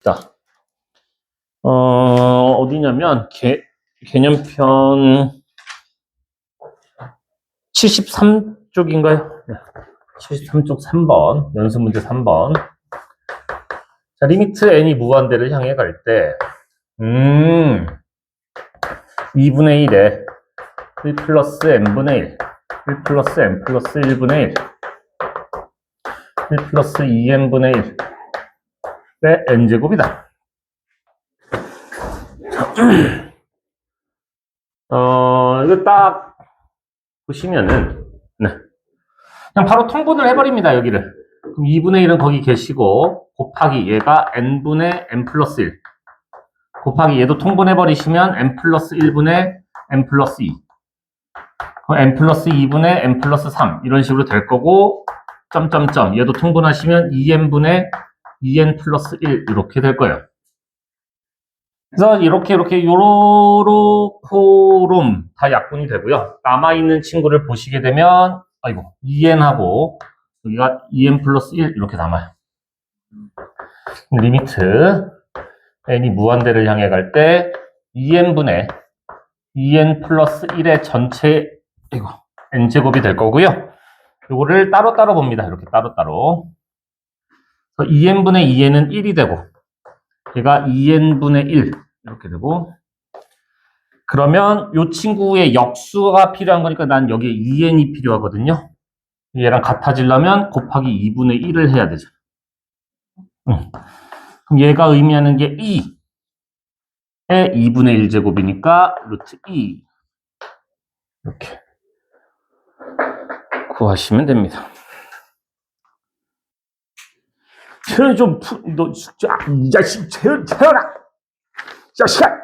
자, 어디냐면, 개념편 73쪽인가요? 73쪽 3번, 연습문제 3번. 자, 리미트 n이 무한대를 향해 갈 때, 2분의 1에 1 플러스 n분의 1, 1 플러스 n 플러스 1분의 1, 1 플러스 2n분의 1의 n제곱이다. 이거 딱 보시면은, 네. 그냥 바로 통분을 해버립니다, 여기를. 그럼 2분의 1은 거기 계시고, 곱하기 얘가 n분의 n 플러스 1. 곱하기 얘도 통분해버리시면 n 플러스 1분의 n 플러스 2. 그럼 n 플러스 2분의 n 플러스 3. 이런 식으로 될 거고, 점점점. 얘도 통분하시면 2n분의 2n 플러스 1. 이렇게 될 거예요. 그래서 이렇게 요렇게롬 다 약분이 되고요. 남아있는 친구를 보시게 되면, 아이고, 2n하고, 여기가 2n 플러스 1 이렇게 남아요. 리미트 n이 무한대를 향해 갈 때 2n분의 2n 플러스 1의 전체 n제곱이 될 거고요. 요거를 따로따로 봅니다. 이렇게 따로따로. 2n분의 2n은 1이 되고 얘가 2n분의 1 이렇게 되고, 그러면 요 친구의 역수가 필요한 거니까 난 여기에 2n이 필요하거든요. 얘랑 같아지려면 곱하기 2분의 1을 해야 되죠. 그럼 얘가 의미하는 게 2의 2분의 1제곱이니까 루트 2 이렇게 구하시면 됩니다. 채연이 좀 너 진짜 이 자식 채연아 자식아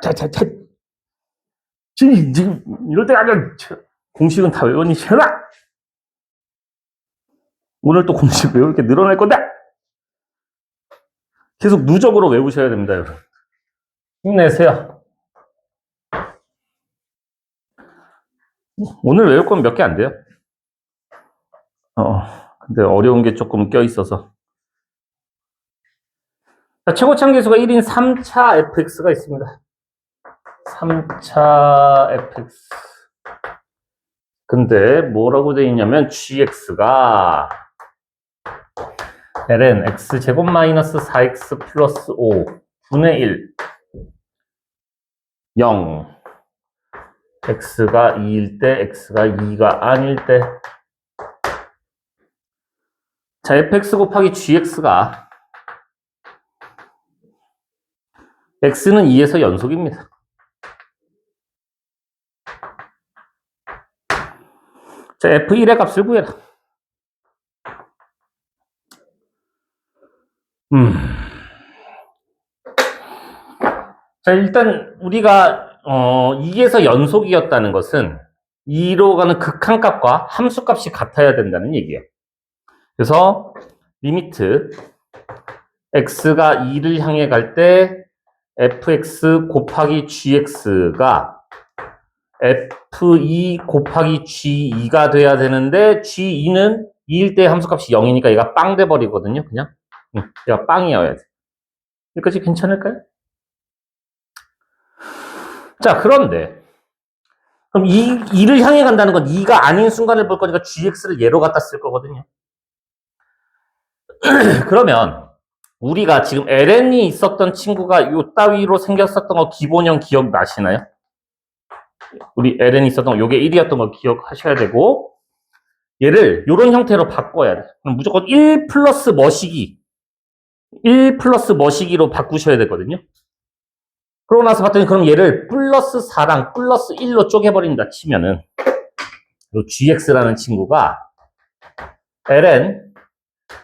지금 이럴 때가 아니야. 공식은 다 외웠니 채연아? 오늘 또 공식 왜 이렇게 늘어날 건데? 계속 누적으로 외우셔야 됩니다, 여러분. 힘내세요. 오늘 외울 건 몇 개 안 돼요. 근데 어려운 게 조금 껴있어서. 자, 최고참 계수가 1인 3차 fx가 있습니다. 3차 fx. 근데 뭐라고 되어 있냐면 gx가 ln x제곱 마이너스 4x 플러스 5 분의 1 0 x가 2일 때 x가 2가 아닐 때, 자 fx 곱하기 gx가 x는 2에서 연속입니다. 자 f1의 값을 구해라. 자 일단 우리가 2에서 연속이었다는 것은 2로 가는 극한값과 함수값이 같아야 된다는 얘기예요. 그래서 리미트 x가 2를 향해 갈 때 fx 곱하기 gx가 f2 곱하기 g2가 돼야 되는데 g2는 2일 때 함수값이 0이니까 얘가 빵 돼버리거든요. 그냥 얘가 빵이어야 돼. 여기까지 괜찮을까요? 자 그런데 그럼 2를 향해 간다는 건 2가 아닌 순간을 볼 거니까 gx를 예로 갖다 쓸 거거든요. 그러면 우리가 지금 ln이 있었던 친구가 요 따위로 생겼었던 거 기본형 기억나시나요? 우리 ln이 있었던 거 요게 1이었던 거 기억하셔야 되고, 얘를 요런 형태로 바꿔야 돼. 그럼 무조건 1 플러스 머시기 1 플러스 머시기로 바꾸셔야 되거든요. 그러고 나서 봤더니 그럼 얘를 플러스 4랑 플러스 1로 쪼개버린다 치면은 요 gx라는 친구가 ln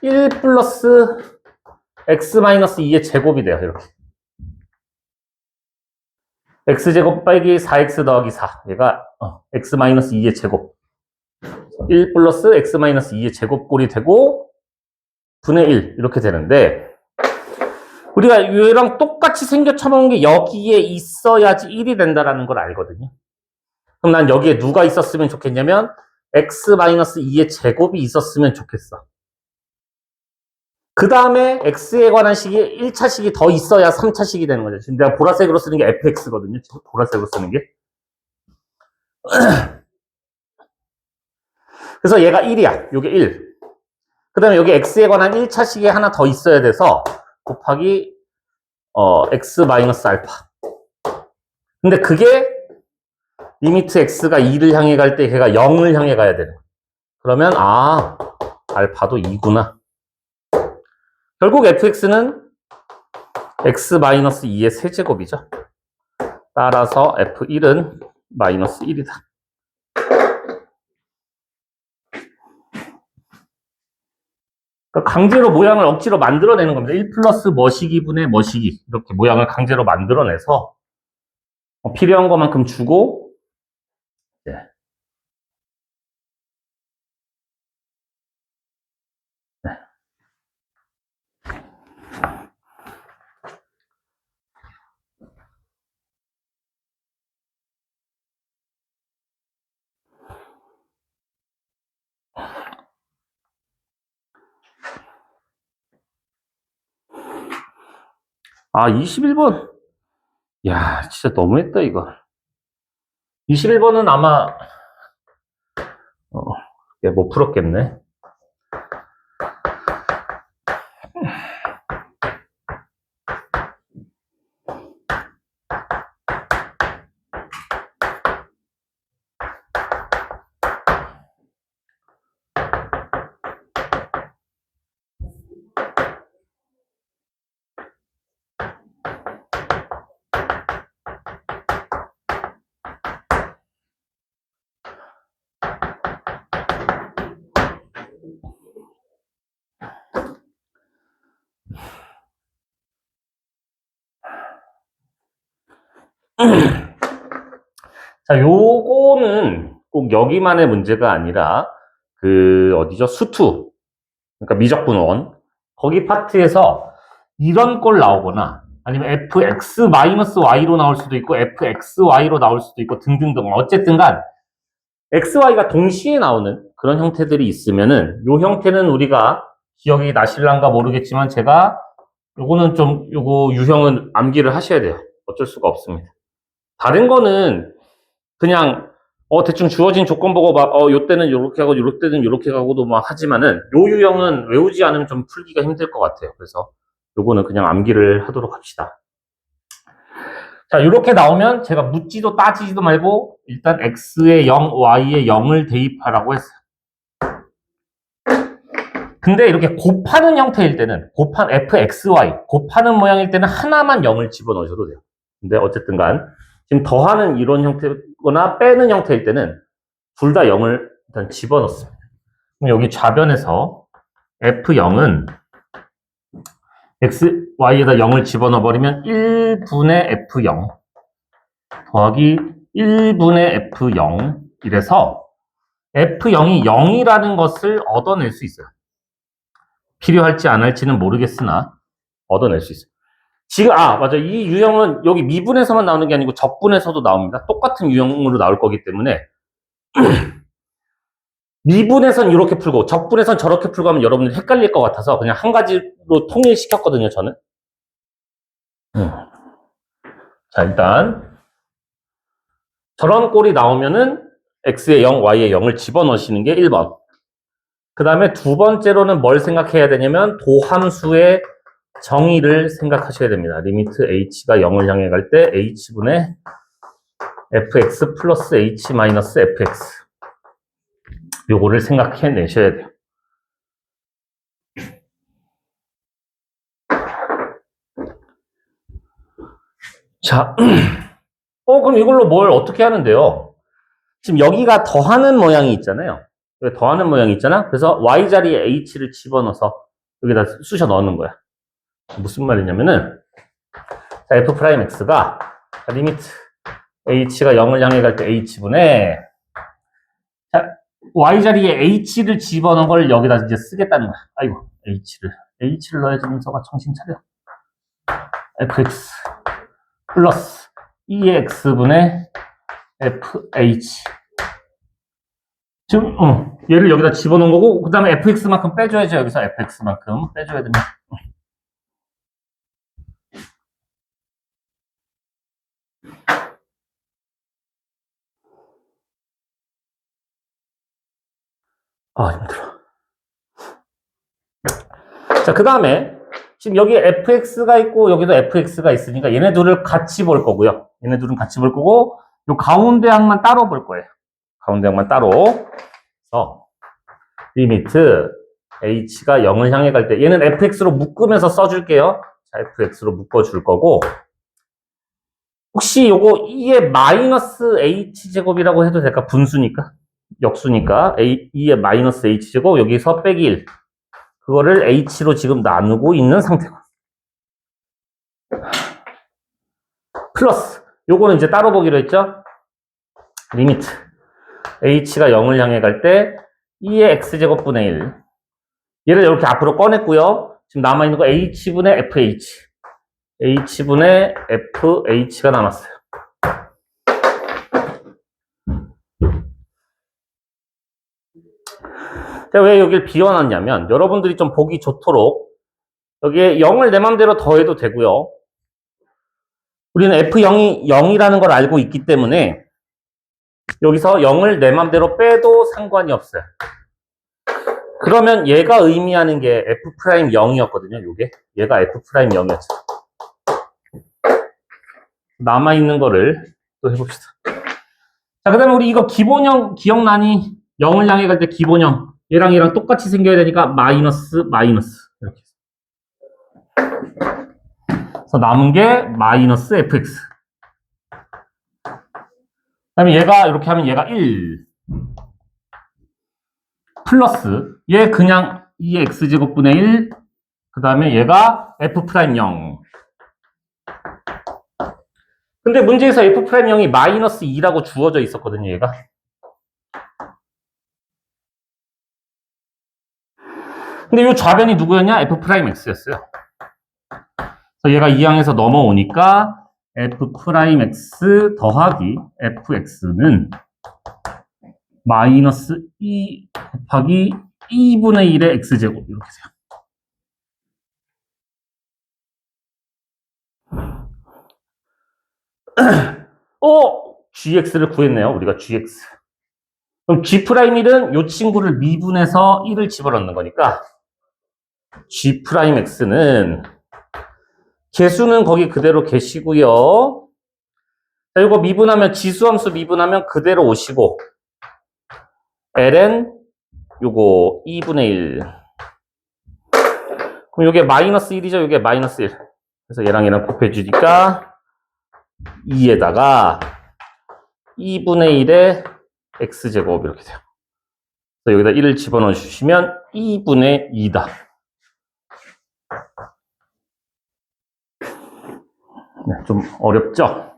1 플러스 x 마이너스 2의 제곱이 돼요. 이렇게 x제곱 빼기 4x 더하기 4, 얘가 x 마이너스 2의 제곱, 1 플러스 x 마이너스 2의 제곱꼴이 되고 분의 1 이렇게 되는데, 우리가 얘랑 똑같이 생겨 처먹은 게 여기에 있어야지 1이 된다는 걸 알거든요. 그럼 난 여기에 누가 있었으면 좋겠냐면 x 마이너스 2의 제곱이 있었으면 좋겠어. 그 다음에 x에 관한 식이 1차식이 더 있어야 3차식이 되는 거죠. 지금 내가 보라색으로 쓰는 게 fx거든요. 보라색으로 쓰는 게. 그래서 얘가 1이야. 요게 1. 그 다음에 여기 x에 관한 1차식이 하나 더 있어야 돼서 곱하기 x 마이너스 알파. 근데 그게 리미트 x가 2를 향해 갈 때 걔가 0을 향해 가야 되는 거야. 그러면 알파도 2구나. 결국 fx는 x 마이너스 2의 세제곱이죠. 따라서 f1은 마이너스 1이다. 그러니까 강제로 모양을 억지로 만들어내는 겁니다. 1 플러스 뭐시기분의 뭐시기. 이렇게 모양을 강제로 만들어내서 필요한 것만큼 주고, 네. 네. 아, 21번. 야, 진짜 너무했다, 이거. 21번은 아마, 못 풀었겠네. 자, 요거는 꼭 여기만의 문제가 아니라, 어디죠? 수투. 그러니까 미적분원. 거기 파트에서 이런 꼴 나오거나, 아니면 fx-y로 나올 수도 있고, fxy로 나올 수도 있고, 등등등. 어쨌든 간, xy가 동시에 나오는 그런 형태들이 있으면은, 요 형태는 우리가 기억이 나실란가 모르겠지만, 제가 요거 유형은 암기를 하셔야 돼요. 어쩔 수가 없습니다. 다른 거는 그냥 대충 주어진 조건 보고 막 요 때는 요렇게 하고 요럴 때는 요렇게 가고도 막 하지만은 요 유형은 외우지 않으면 좀 풀기가 힘들 것 같아요. 그래서 요거는 그냥 암기를 하도록 합시다. 자, 요렇게 나오면 제가 묻지도 따지지도 말고 일단 x에 0, y에 0을 대입하라고 했어요. 근데 이렇게 곱하는 형태일 때는 fxy 곱하는 모양일 때는 하나만 0을 집어넣으셔도 돼요. 근데 어쨌든 간 지금 더하는 이런 형태거나 빼는 형태일 때는 둘 다 0을 일단 집어넣습니다. 그럼 여기 좌변에서 f0은 y에다 0을 집어넣어 버리면 1분의 f0 더하기 1분의 f0 이래서 f0이 0이라는 것을 얻어낼 수 있어요. 필요할지 안 할지는 모르겠으나 얻어낼 수 있어요. 지금 맞아. 이 유형은 여기 미분에서만 나오는 게 아니고 적분에서도 나옵니다. 똑같은 유형으로 나올 거기 때문에 미분에선 이렇게 풀고 적분에선 저렇게 풀고 하면 여러분들 헷갈릴 것 같아서 그냥 한 가지로 통일시켰거든요, 저는. 자, 일단 저런 꼴이 나오면은 x에 0, y에 0을 집어넣으시는 게 1번. 그 다음에 두 번째로는 뭘 생각해야 되냐면 도함수의 정의를 생각하셔야 됩니다. 리미트 h가 0을 향해 갈 때 h분의 fx 플러스 h 마이너스 fx 요거를 생각해 내셔야 돼요. 자, 그럼 이걸로 뭘 어떻게 하는데요? 지금 여기가 더하는 모양이 있잖아요. 여기 더하는 모양이 있잖아. 그래서 y 자리에 h를 집어넣어서 여기다 쑤셔 넣는 거야. 무슨 말이냐면은 자, f'x가 리미트 h가 0을 향해 갈 때 h분의 자, y 자리에 h를 집어넣은 걸 여기다 이제 쓰겠다는 거야. 아이고, h를 넣어야지 문서가 정신 차려. fx 플러스 2x분의 fh 지금 얘를 여기다 집어넣은 거고, 그 다음에 fx만큼 빼줘야죠. 여기서 fx만큼 빼줘야 됩니다. 아, 힘들어. 자, 그 다음에 지금 여기 fx가 있고 여기도 fx가 있으니까 얘네 둘을 같이 볼 거고요. 얘네 둘은 같이 볼 거고 요 가운데 항만 따로 볼 거예요. 가운데 항만 따로. 그래서 리미트 h가 0을 향해 갈 때 얘는 fx로 묶으면서 써줄게요. 자, fx로 묶어줄 거고 혹시 요거 2의 마이너스 h제곱이라고 해도 될까? 분수니까. 역수니까 2의 마이너스 h제곱 여기서 빼기 1 그거를 h로 지금 나누고 있는 상태고 플러스 요거는 이제 따로 보기로 했죠. 리미트 h가 0을 향해 갈 때 2의 x제곱분의 1 얘를 이렇게 앞으로 꺼냈고요. 지금 남아있는 거 h분의 fh h분의 fh가 남았어요. 제가 왜 여기를 비워놨냐면 여러분들이 좀 보기 좋도록 여기에 0을 내 맘대로 더해도 되고요. 우리는 f0이 0이라는 걸 알고 있기 때문에 여기서 0을 내 맘대로 빼도 상관이 없어요. 그러면 얘가 의미하는 게 f'0이었거든요. 요게 얘가 f'0이었죠. 남아있는 거를 또 해봅시다. 자, 그 다음에 우리 이거 기본형 기억나니? 0을 향해 갈 때 기본형 얘랑 얘랑 똑같이 생겨야 되니까 마이너스 이렇게. 그래서 남은 게 마이너스 fx. 그 다음에 얘가 이렇게 하면 얘가 1 플러스 얘 그냥 2x제곱분의 1 그 다음에 얘가 f'0 근데 문제에서 f'0이 마이너스 2라고 주어져 있었거든요. 얘가 근데 이 좌변이 누구였냐? f'x였어요. 그래서 얘가 이 항에서 넘어오니까 f'x 더하기 fx는 마이너스 2 곱하기 2분의 1의 x제곱 이렇게 돼요. gx를 구했네요. 우리가 gx. 그럼 g'1은 이 친구를 미분해서 1을 집어넣는 거니까 g'x는 개수는 거기 그대로 계시고요. 자, 이거 미분하면 지수함수 미분하면 그대로 오시고 ln 요거 2분의 1 그럼 요게 마이너스 1이죠. 요게 마이너스 1 그래서 얘랑 얘랑 곱해주니까 2에다가 2분의 1의 x제곱 이렇게 돼요. 그래서 여기다 1을 집어넣어 주시면 2분의 2다. 네, 좀 어렵죠?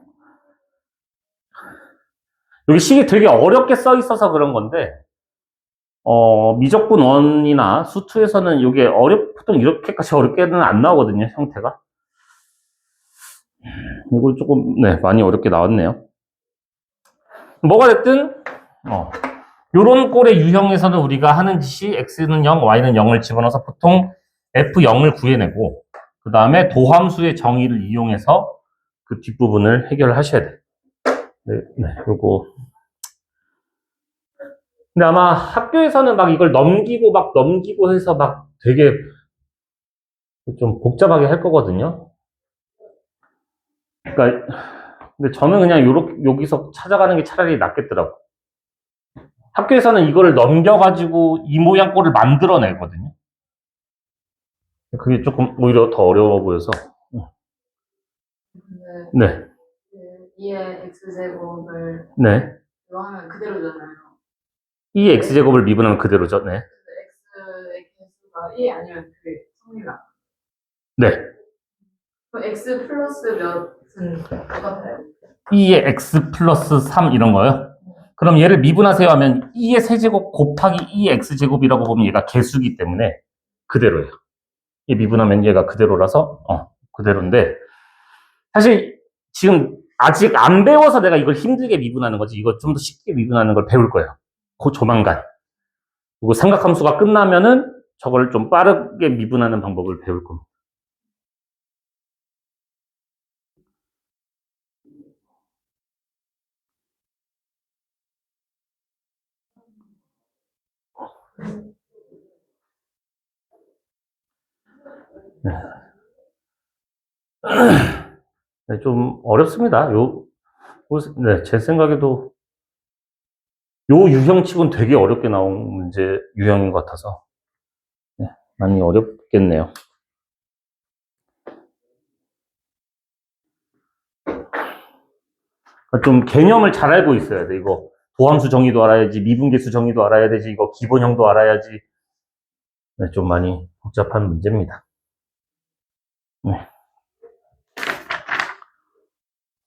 여기 식이 되게 어렵게 써 있어서 그런 건데 미적분 1이나 수2에서는 이게 보통 이렇게까지 어렵게는 안 나오거든요, 형태가. 이거 조금, 네, 많이 어렵게 나왔네요. 뭐가 됐든, 요런 꼴의 유형에서는 우리가 하는 짓이 x는 0, y는 0을 집어넣어서 보통 f0을 구해내고, 그 다음에 도함수의 정의를 이용해서 그 뒷부분을 해결을 하셔야 돼요. 네, 요거. 근데 아마 학교에서는 막 이걸 넘기고 해서 막 되게 좀 복잡하게 할 거거든요. 그러니까, 근데 저는 그냥 여기서 찾아가는 게 차라리 낫겠더라고. 학교에서는 이거를 넘겨가지고 이 모양 꼴을 만들어내거든요. 그게 조금 오히려 더 어려워 보여서. 네. 2의 x제곱을 네. 이거 하면 그대로잖아요. 2의 x제곱을 미분하면 그대로죠. 네. x의 개수가 1 아니면 그 성리가. 네. 그럼 x 플러스 몇은 똑같아요? 2의 x 플러스 3 이런 거요? 그럼 얘를 미분하세요 하면 2의 세제곱 곱하기 2의 x제곱이라고 보면 얘가 개수기 때문에 그대로예요. 얘 미분하면 얘가 그대로라서 그대로인데 사실 지금 아직 안 배워서 내가 이걸 힘들게 미분하는 거지 이거 좀 더 쉽게 미분하는 걸 배울 거예요. 그 조만간. 그리고 삼각함수가 끝나면은 저걸 좀 빠르게 미분하는 방법을 배울 겁니다. 네, 좀 어렵습니다. 네, 제 생각에도 요 유형치고는 되게 어렵게 나온 문제 유형인 것 같아서 네, 많이 어렵겠네요. 좀 개념을 잘 알고 있어야 돼. 이거 도함수 정의도 알아야지, 미분계수 정의도 알아야 되지, 이거 기본형도 알아야지. 네, 좀 많이 복잡한 문제입니다. 네.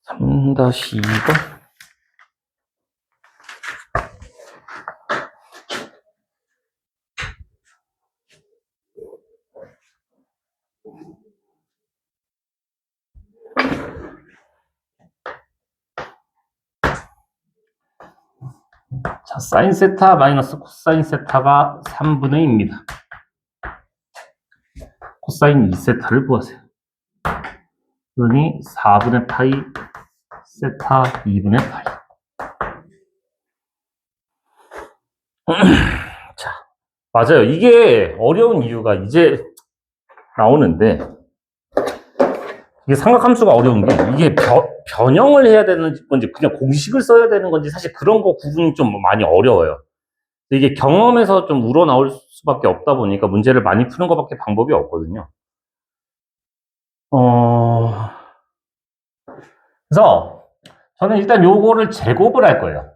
3-2번. 자, 사인 세타 마이너스 코사인 세타가 3분의 2입니다. 코사인 2세타를 구하세요. 그러니 4분의 파이 세타 2분의 파이. 자, 맞아요. 이게 어려운 이유가 이제 나오는데 이게 삼각함수가 어려운 게 이게 변형을 해야 되는 건지 그냥 공식을 써야 되는 건지 사실 그런 거 구분이 좀 많이 어려워요. 이게 경험에서 좀 우러나올 수밖에 없다 보니까 문제를 많이 푸는 것밖에 방법이 없거든요. 그래서 저는 일단 요거를 제곱을 할 거예요.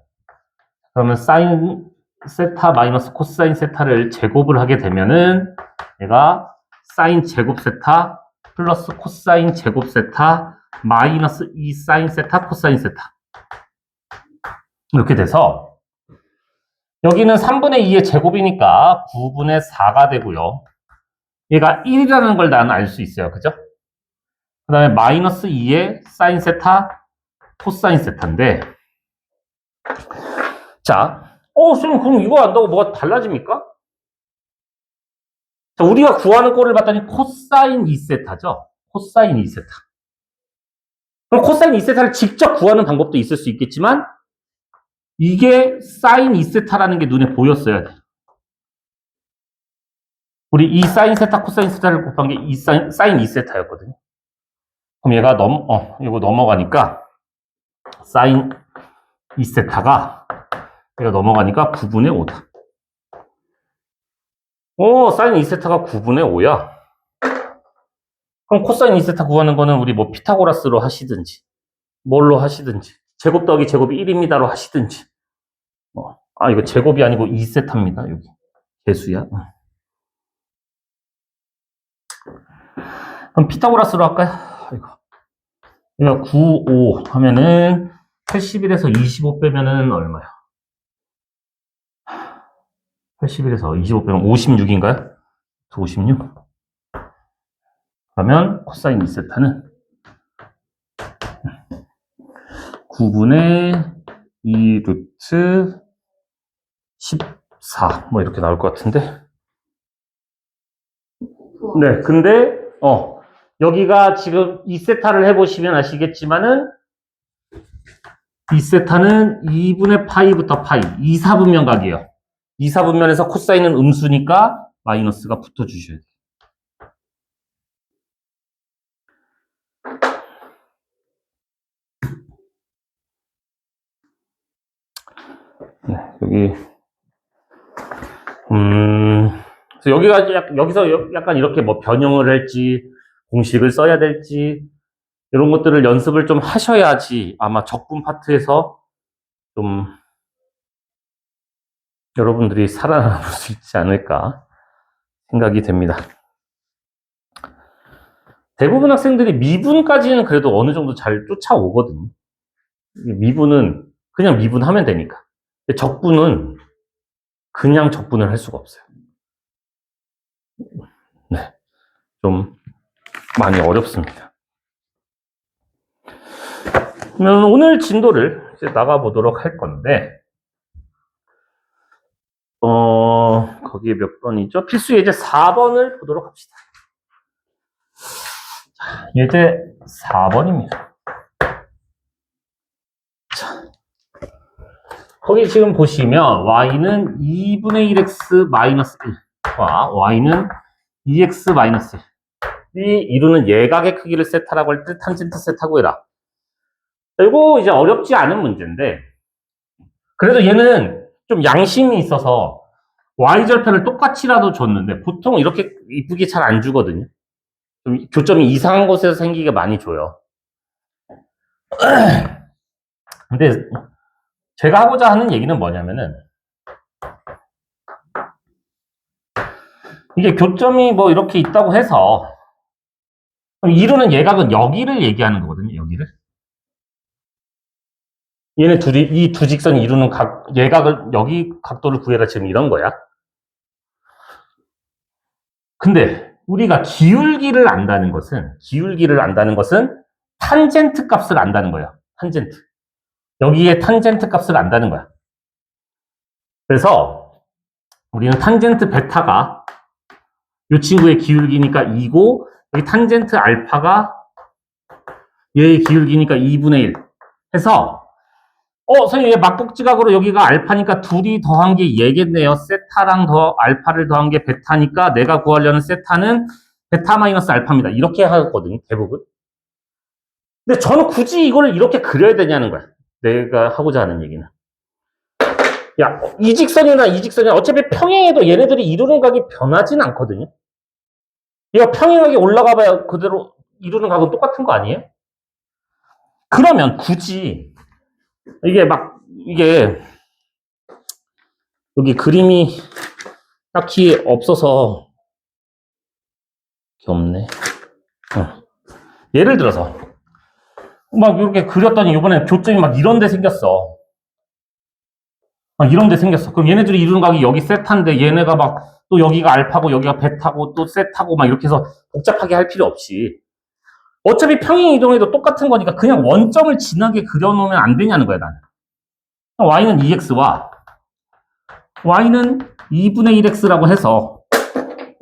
그러면 사인 세타 마이너스 코사인 세타를 제곱을 하게 되면은 얘가 사인 제곱 세타 플러스 코사인 제곱 세타 마이너스 2 사인 세타 코사인 세타 이렇게 돼서 여기는 3분의 2의 제곱이니까 9분의 4가 되고요. 얘가 1이라는 걸 나는 알 수 있어요. 그죠? 그 다음에 마이너스 2의 사인 세타 코사인 세타인데 자, 선생님 그럼 이거 안다고 뭐가 달라집니까? 자, 우리가 구하는 꼴을 봤더니 코사인 2세타죠? 코사인 2세타. 그럼 코사인 2세타를 직접 구하는 방법도 있을 수 있겠지만 이게 사인 2세타라는 게 눈에 보였어야 돼. 우리 이 사인 세타 코사인 세타를 곱한 게 이 사인 2세타였거든요. 그럼 얘가 이거 넘어가니까 사인 2세타가 얘가 넘어가니까 9분의 5다. 사인 2세타가 9분의 5야. 그럼 코사인 2세타 구하는 거는 우리 뭐 피타고라스로 하시든지 뭘로 하시든지 제곱 더하기 제곱이 1입니다로 하시든지 이거 제곱이 아니고 2세타입니다. 여기 개수야. 그럼 피타고라스로 할까요? 이거 9, 5 하면은 81에서 25 빼면은 얼마야? 81에서 25 빼면 56인가요? 56? 그러면 코사인 2세타는 9분의 2 루트 14 뭐 이렇게 나올 것 같은데 네, 근데 여기가 지금 2세타를 해보시면 아시겠지만은 2세타는 2분의 파이부터 파이 2, 4분면 각이에요. 2, 4분면에서 코사인은 음수니까 마이너스가 붙어주셔야 돼요. 네, 여기서 약간 이렇게 뭐 변형을 할지, 공식을 써야 될지, 이런 것들을 연습을 좀 하셔야지 아마 적분 파트에서 좀 여러분들이 살아남을 수 있지 않을까 생각이 됩니다. 대부분 학생들이 미분까지는 그래도 어느 정도 잘 쫓아오거든요. 미분은 그냥 미분하면 되니까. 적분은 그냥 적분을 할 수가 없어요. 네, 좀 많이 어렵습니다. 그러면 오늘 진도를 이제 나가보도록 할 건데 거기에 몇 번이죠? 필수 예제 4번을 보도록 합시다. 예제 4번입니다. 자, 거기 지금 보시면 y는 2분의 1x 마이너스 1과 y는 2x 마이너스 1이 이루는 예각의 크기를 세타라고 할 때 탄젠트 세타 구해라. 이거 이제 어렵지 않은 문제인데 그래도 얘는 좀 양심이 있어서 y절편을 똑같이라도 줬는데 보통 이렇게 이쁘게 잘 안 주거든요. 좀 교점이 이상한 곳에서 생기게 많이 줘요. 근데 제가 하고자 하는 얘기는 뭐냐면은 이게 교점이 뭐 이렇게 있다고 해서 이루는 예각은 여기를 얘기하는 거거든요. 여기를. 얘네 둘이 이 두 직선이 이루는 예각을 여기 각도를 구해라 지금 이런 거야. 근데 우리가 기울기를 안다는 것은 탄젠트 값을 안다는 거예요. 탄젠트. 여기에 탄젠트 값을 안다는 거야. 그래서 우리는 탄젠트 베타가 이 친구의 기울기니까 2고 여기 탄젠트 알파가 얘의 기울기니까 2분의 1 해서 선생님, 얘 막복지각으로 여기가 알파니까 둘이 더한 게 얘겠네요. 세타랑 알파를 더한 게 베타니까 내가 구하려는 세타는 베타 마이너스 알파입니다. 이렇게 하거든요, 대부분. 근데 저는 굳이 이걸 이렇게 그려야 되냐는 거야. 내가 하고자 하는 얘기는. 야, 이 직선이나 어차피 평행해도 얘네들이 이루는 각이 변하진 않거든요. 얘가 평행하게 올라가 봐야 그대로 이루는 각은 똑같은 거 아니에요? 그러면 굳이 이게 여기 그림이 딱히 없어서 없네. 예를 들어서 막 이렇게 그렸더니 이번에 교점이 막 이런 데 생겼어. 이런 데 생겼어. 그럼 얘네들이 이루는 각이 여기 세타인데 얘네가 막 또 여기가 알파고 여기가 베타고 또 세타고 막 이렇게 해서 복잡하게 할 필요 없이 어차피 평행 이동해도 똑같은 거니까 그냥 원점을 진하게 그려놓으면 안 되냐는 거야, 나는. y는 2x와 y는 2분의 1x라고 해서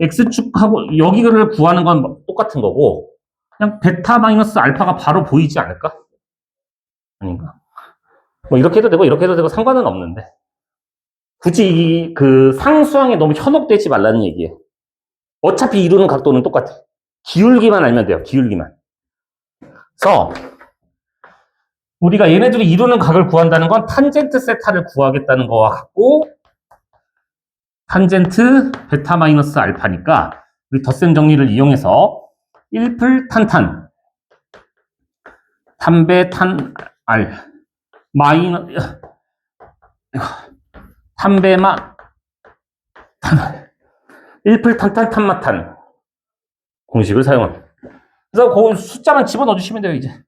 x축하고 여기를 구하는 건 똑같은 거고 그냥 베타 마이너스 알파가 바로 보이지 않을까? 아닌가? 뭐 이렇게 해도 되고 상관은 없는데 굳이 그 상수항에 너무 현혹되지 말라는 얘기예요. 어차피 이루는 각도는 똑같아. 기울기만 알면 돼요. 기울기만. 그래서 우리가 얘네들이 이루는 각을 구한다는 건 탄젠트 세타를 구하겠다는 거와 같고 탄젠트 베타 마이너스 알파니까 우리 덧셈 정리를 이용해서 1풀 탄탄 탄배 탄알 탄배마 탄 1풀 탄탄 탄마탄 공식을 사용합니다. 그래서 그 숫자만 집어넣어 주시면 돼요. 이제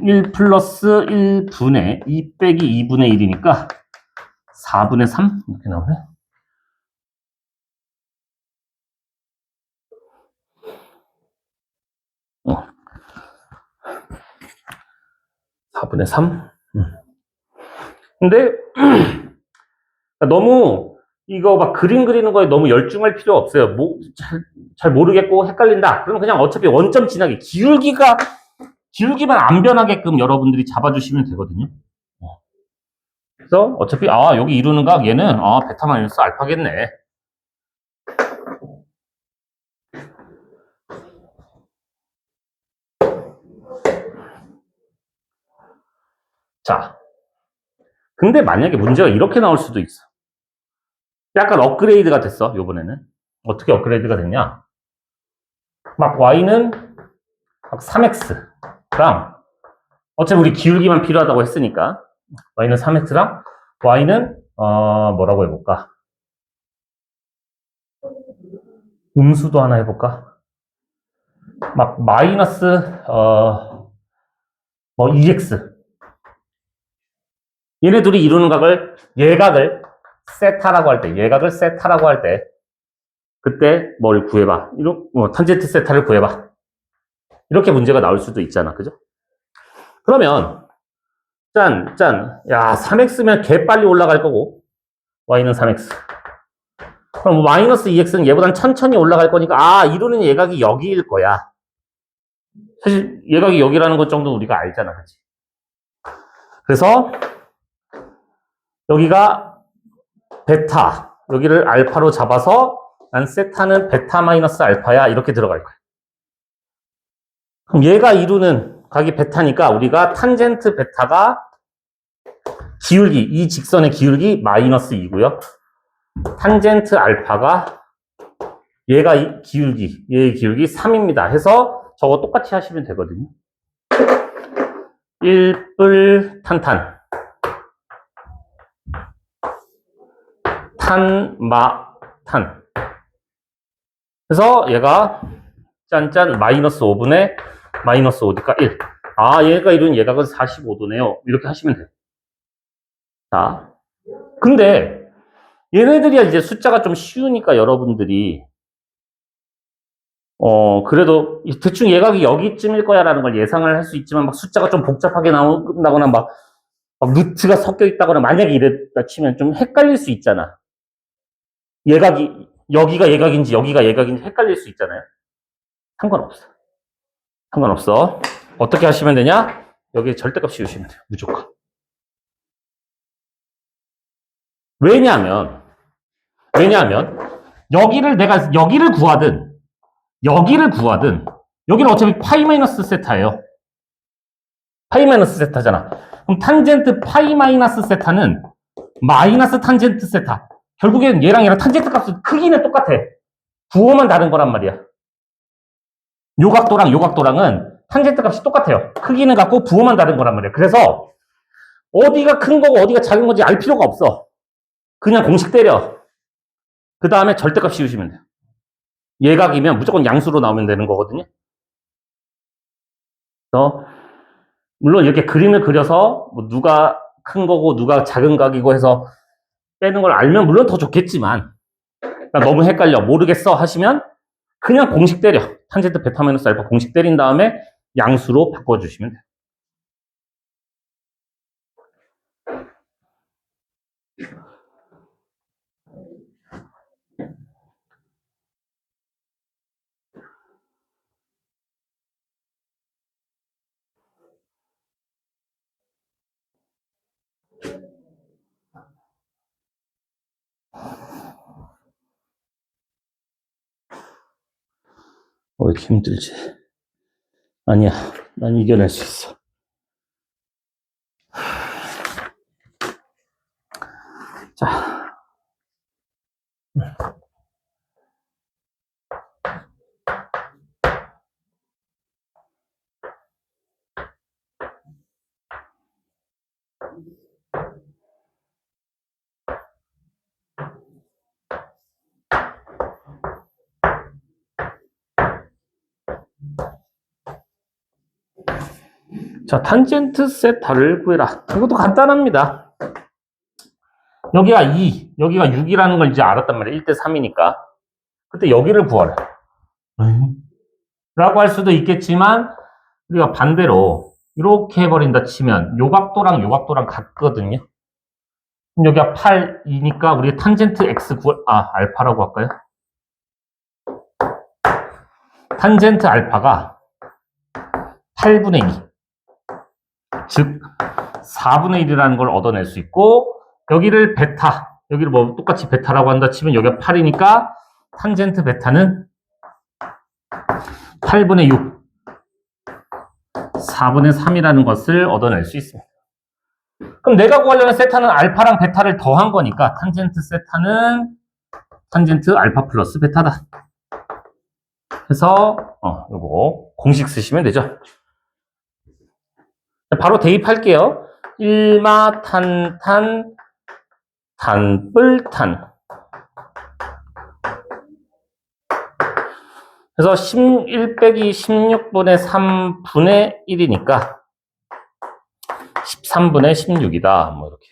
1 플러스 1분의 2 빼기 2분의 1이니까 4분의 3 이렇게 나오네. 어. 4분의 3. 근데 너무 이거 막 그림 그리는 거에 너무 열중할 필요 없어요. 잘 모르겠고 헷갈린다. 그러면 그냥 어차피 원점 진하게 기울기만 안 변하게끔 여러분들이 잡아주시면 되거든요. 그래서 어차피 여기 이루는 각 얘는 베타 마이너스 알파겠네. 자, 근데 만약에 문제가 이렇게 나올 수도 있어. 약간 업그레이드가 됐어, 요번에는. 어떻게 업그레이드가 됐냐? 막 y는 막 3x랑 어차피 우리 기울기만 필요하다고 했으니까 y는 3x랑 y는 뭐라고 해볼까? 음수도 하나 해볼까? 막 마이너스 2x 얘네 둘이 이루는 각을 예각을 세타라고 할 때 그때 뭘 구해봐. 탄젠트 세타를 구해봐. 이렇게 문제가 나올 수도 있잖아. 그죠? 그러면 야 3x면 개 빨리 올라갈 거고 y는 3x 그럼 뭐 마이너스 2x는 얘보단 천천히 올라갈 거니까, 아, 이루는 예각이 여기일 거야. 사실 예각이 여기라는 것 정도 우리가 알잖아, 그치? 그래서 여기가 베타, 여기를 알파로 잡아서 난 세타는 베타 마이너스 알파야, 이렇게 들어갈 거야. 그럼 얘가 이루는 각이 베타니까 우리가 탄젠트 베타가 기울기, 이 직선의 기울기 마이너스 2고요. 탄젠트 알파가 얘가 이 기울기, 얘의 기울기 3입니다. 해서 저거 똑같이 하시면 되거든요. 1뿔 탄탄 탄마탄. 그래서 얘가 짠짠 마이너스 5분의 마이너스 5니까 1. 아, 얘가 이룬 예각은 45도네요. 이렇게 하시면 돼요. 자, 근데 얘네들이 이제 숫자가 좀 쉬우니까 여러분들이 그래도 대충 예각이 여기쯤일 거야 라는 걸 예상을 할 수 있지만 막 숫자가 좀 복잡하게 나온다거나 막 루트가 섞여 있다거나 만약에 이랬다 치면 좀 헷갈릴 수 있잖아. 예각이 여기가 예각인지 여기가 예각인지 헷갈릴 수 있잖아요. 상관없어. 상관없어. 어떻게 하시면 되냐? 여기에 절대값 씌우시면 돼요. 무조건. 왜냐하면 여기를 내가 여기를 구하든 여기는 어차피 파이 마이너스 세타예요. 파이 마이너스 세타잖아. 그럼 탄젠트 파이 마이너스 세타는 마이너스 탄젠트 세타. 결국엔 얘랑 탄젠트 값은 크기는 똑같아. 부호만 다른 거란 말이야. 요각도랑은 탄젠트 값이 똑같아요. 크기는 같고 부호만 다른 거란 말이야. 그래서 어디가 큰 거고 어디가 작은 건지 알 필요가 없어. 그냥 공식 때려. 그 다음에 절대값 씌우시면 돼요. 예각이면 무조건 양수로 나오면 되는 거거든요. 그래서 물론 이렇게 그림을 그려서 뭐 누가 큰 거고 누가 작은 각이고 해서 빼는 걸 알면 물론 더 좋겠지만 나 너무 헷갈려 모르겠어 하시면 그냥 공식 때려. 탄젠트 베타 마이너스 알파 공식 때린 다음에 양수로 바꿔주시면 돼요. 왜 이렇게 힘들지? 아니야, 난 이겨낼 수 있어. 자. 자, 탄젠트 세타를 구해라. 이것도 간단합니다. 여기가 2, 여기가 6이라는 걸 이제 알았단 말이야. 1대 3이니까. 그때 여기를 구하라. 라고 할 수도 있겠지만, 우리가 반대로 이렇게 해버린다 치면 요각도랑 요각도랑 같거든요. 그럼 여기가 8, 2니까 우리 탄젠트 x 알파라고 할까요? 탄젠트 알파가 8분의 2. 즉 4분의 1이라는 걸 얻어낼 수 있고 여기를 베타, 여기를 뭐 똑같이 베타라고 한다 치면 여기가 8이니까 탄젠트 베타는 8분의 6, 4분의 3이라는 것을 얻어낼 수 있습니다. 그럼 내가 구하려는 세타는 알파랑 베타를 더한 거니까 탄젠트 세타는 탄젠트 알파 플러스 베타다. 해서 요거 공식 쓰시면 되죠. 바로 대입할게요. 1마 탄탄 탄뿔탄. 그래서 11 빼기 16분의 3분의 1이니까 13분의 16이다. 뭐 이렇게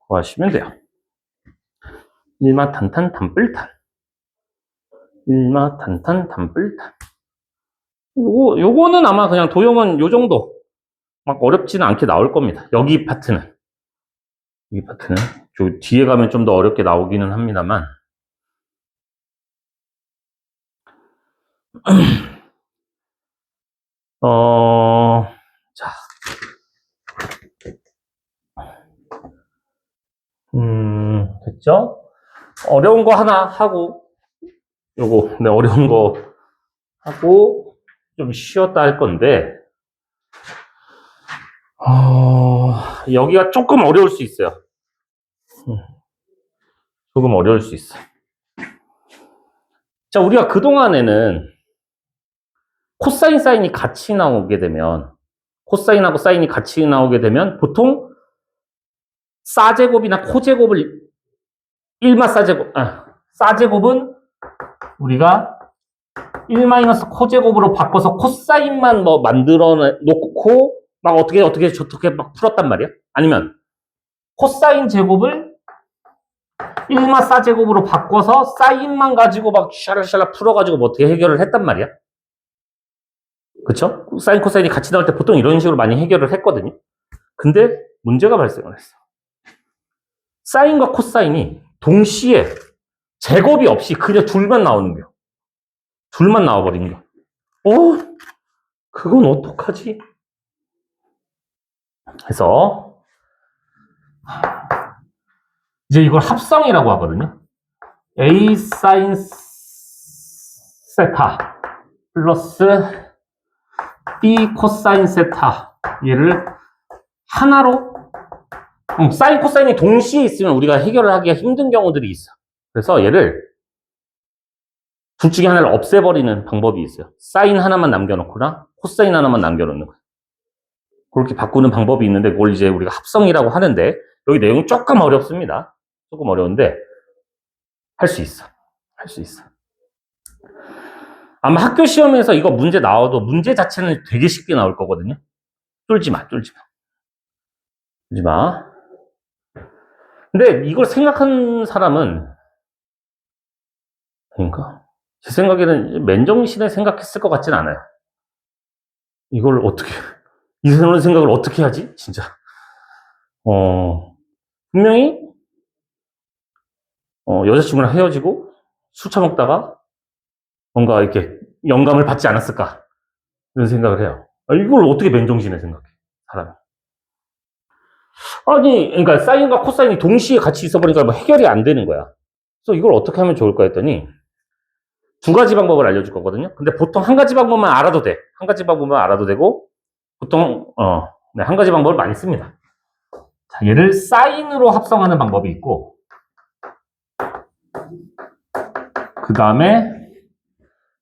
구하시면 돼요. 1마 탄탄 탄뿔탄. 1마 탄탄 탄뿔탄. 요거는 아마 그냥 도형은 요 정도. 막 어렵지는 않게 나올 겁니다. 여기 파트는. 저 뒤에 가면 좀 더 어렵게 나오기는 합니다만. 자. 됐죠? 어려운 거 하나 하고, 요거, 네, 어려운 거 하고, 좀 쉬었다 할 건데, 여기가 조금 어려울 수 있어요. 조금 어려울 수 있어. 자, 우리가 그동안에는 코사인, 사인이 같이 나오게 되면, 코사인하고 사인이 같이 나오게 되면, 보통 사제곱이나 코제곱을 1마 사제곱, 사제곱은 우리가 1 마이너스 코제곱으로 바꿔서 코사인만 뭐 만들어 놓고 막 어떻게 막 풀었단 말이야. 아니면 코사인 제곱을 1마 사제곱으로 바꿔서 사인만 가지고 막 샤라샤라 풀어가지고 뭐 어떻게 해결을 했단 말이야. 그쵸? 사인 코사인이 같이 나올 때 보통 이런 식으로 많이 해결을 했거든요. 근데 문제가 발생을 했어. 사인과 코사인이 동시에 제곱이 없이 그냥 둘만 나오는 거야. 둘만 나와버린 거야. 그건 어떡하지? 그래서 이제 이걸 합성이라고 하거든요. A 사인 세타 플러스 B 코사인 세타 얘를 하나로 사인 코사인이 동시에 있으면 우리가 해결을 하기가 힘든 경우들이 있어. 그래서 얘를 둘 중에 하나를 없애버리는 방법이 있어요. 사인 하나만 남겨놓거나 코사인 하나만 남겨놓는 거예요. 그렇게 바꾸는 방법이 있는데 그걸 이제 우리가 합성이라고 하는데 여기 내용이 조금 어렵습니다. 조금 어려운데 할 수 있어. 할 수 있어. 아마 학교 시험에서 이거 문제 나와도 문제 자체는 되게 쉽게 나올 거거든요. 쫄지 마. 쫄지 마. 근데 이걸 생각한 사람은 그러니까 제 생각에는 맨정신에 생각했을 것 같진 않아요. 이걸 어떻게 이런 생각을 어떻게 하지? 진짜. 분명히 여자친구랑 헤어지고 술 처먹다가 뭔가 이렇게 영감을 받지 않았을까 이런 생각을 해요. 이걸 어떻게 맨정신에 생각해 사람이? 아니 그러니까 사인과 코사인이 동시에 같이 있어버리니까 뭐 해결이 안 되는 거야. 그래서 이걸 어떻게 하면 좋을까 했더니 두 가지 방법을 알려줄 거거든요. 근데 보통 한 가지 방법만 알아도 돼. 한 가지 방법만 알아도 되고 보통 네, 한 가지 방법을 많이 씁니다. 자, 얘를 사인으로 합성하는 방법이 있고 그 다음에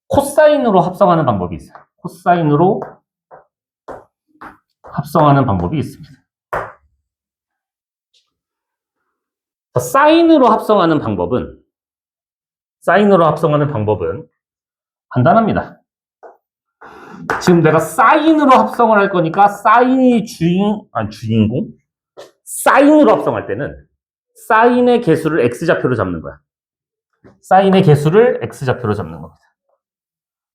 코사인으로 합성하는 방법이 있어요. 코사인으로 합성하는 방법이 있습니다. 자, 사인으로 합성하는 방법은 간단합니다. 지금 내가 사인으로 합성을 할 거니까 사인이 주인공? 사인으로 합성할 때는 사인의 개수를 x좌표로 잡는 거야. 사인의 개수를 x좌표로 잡는 겁니다.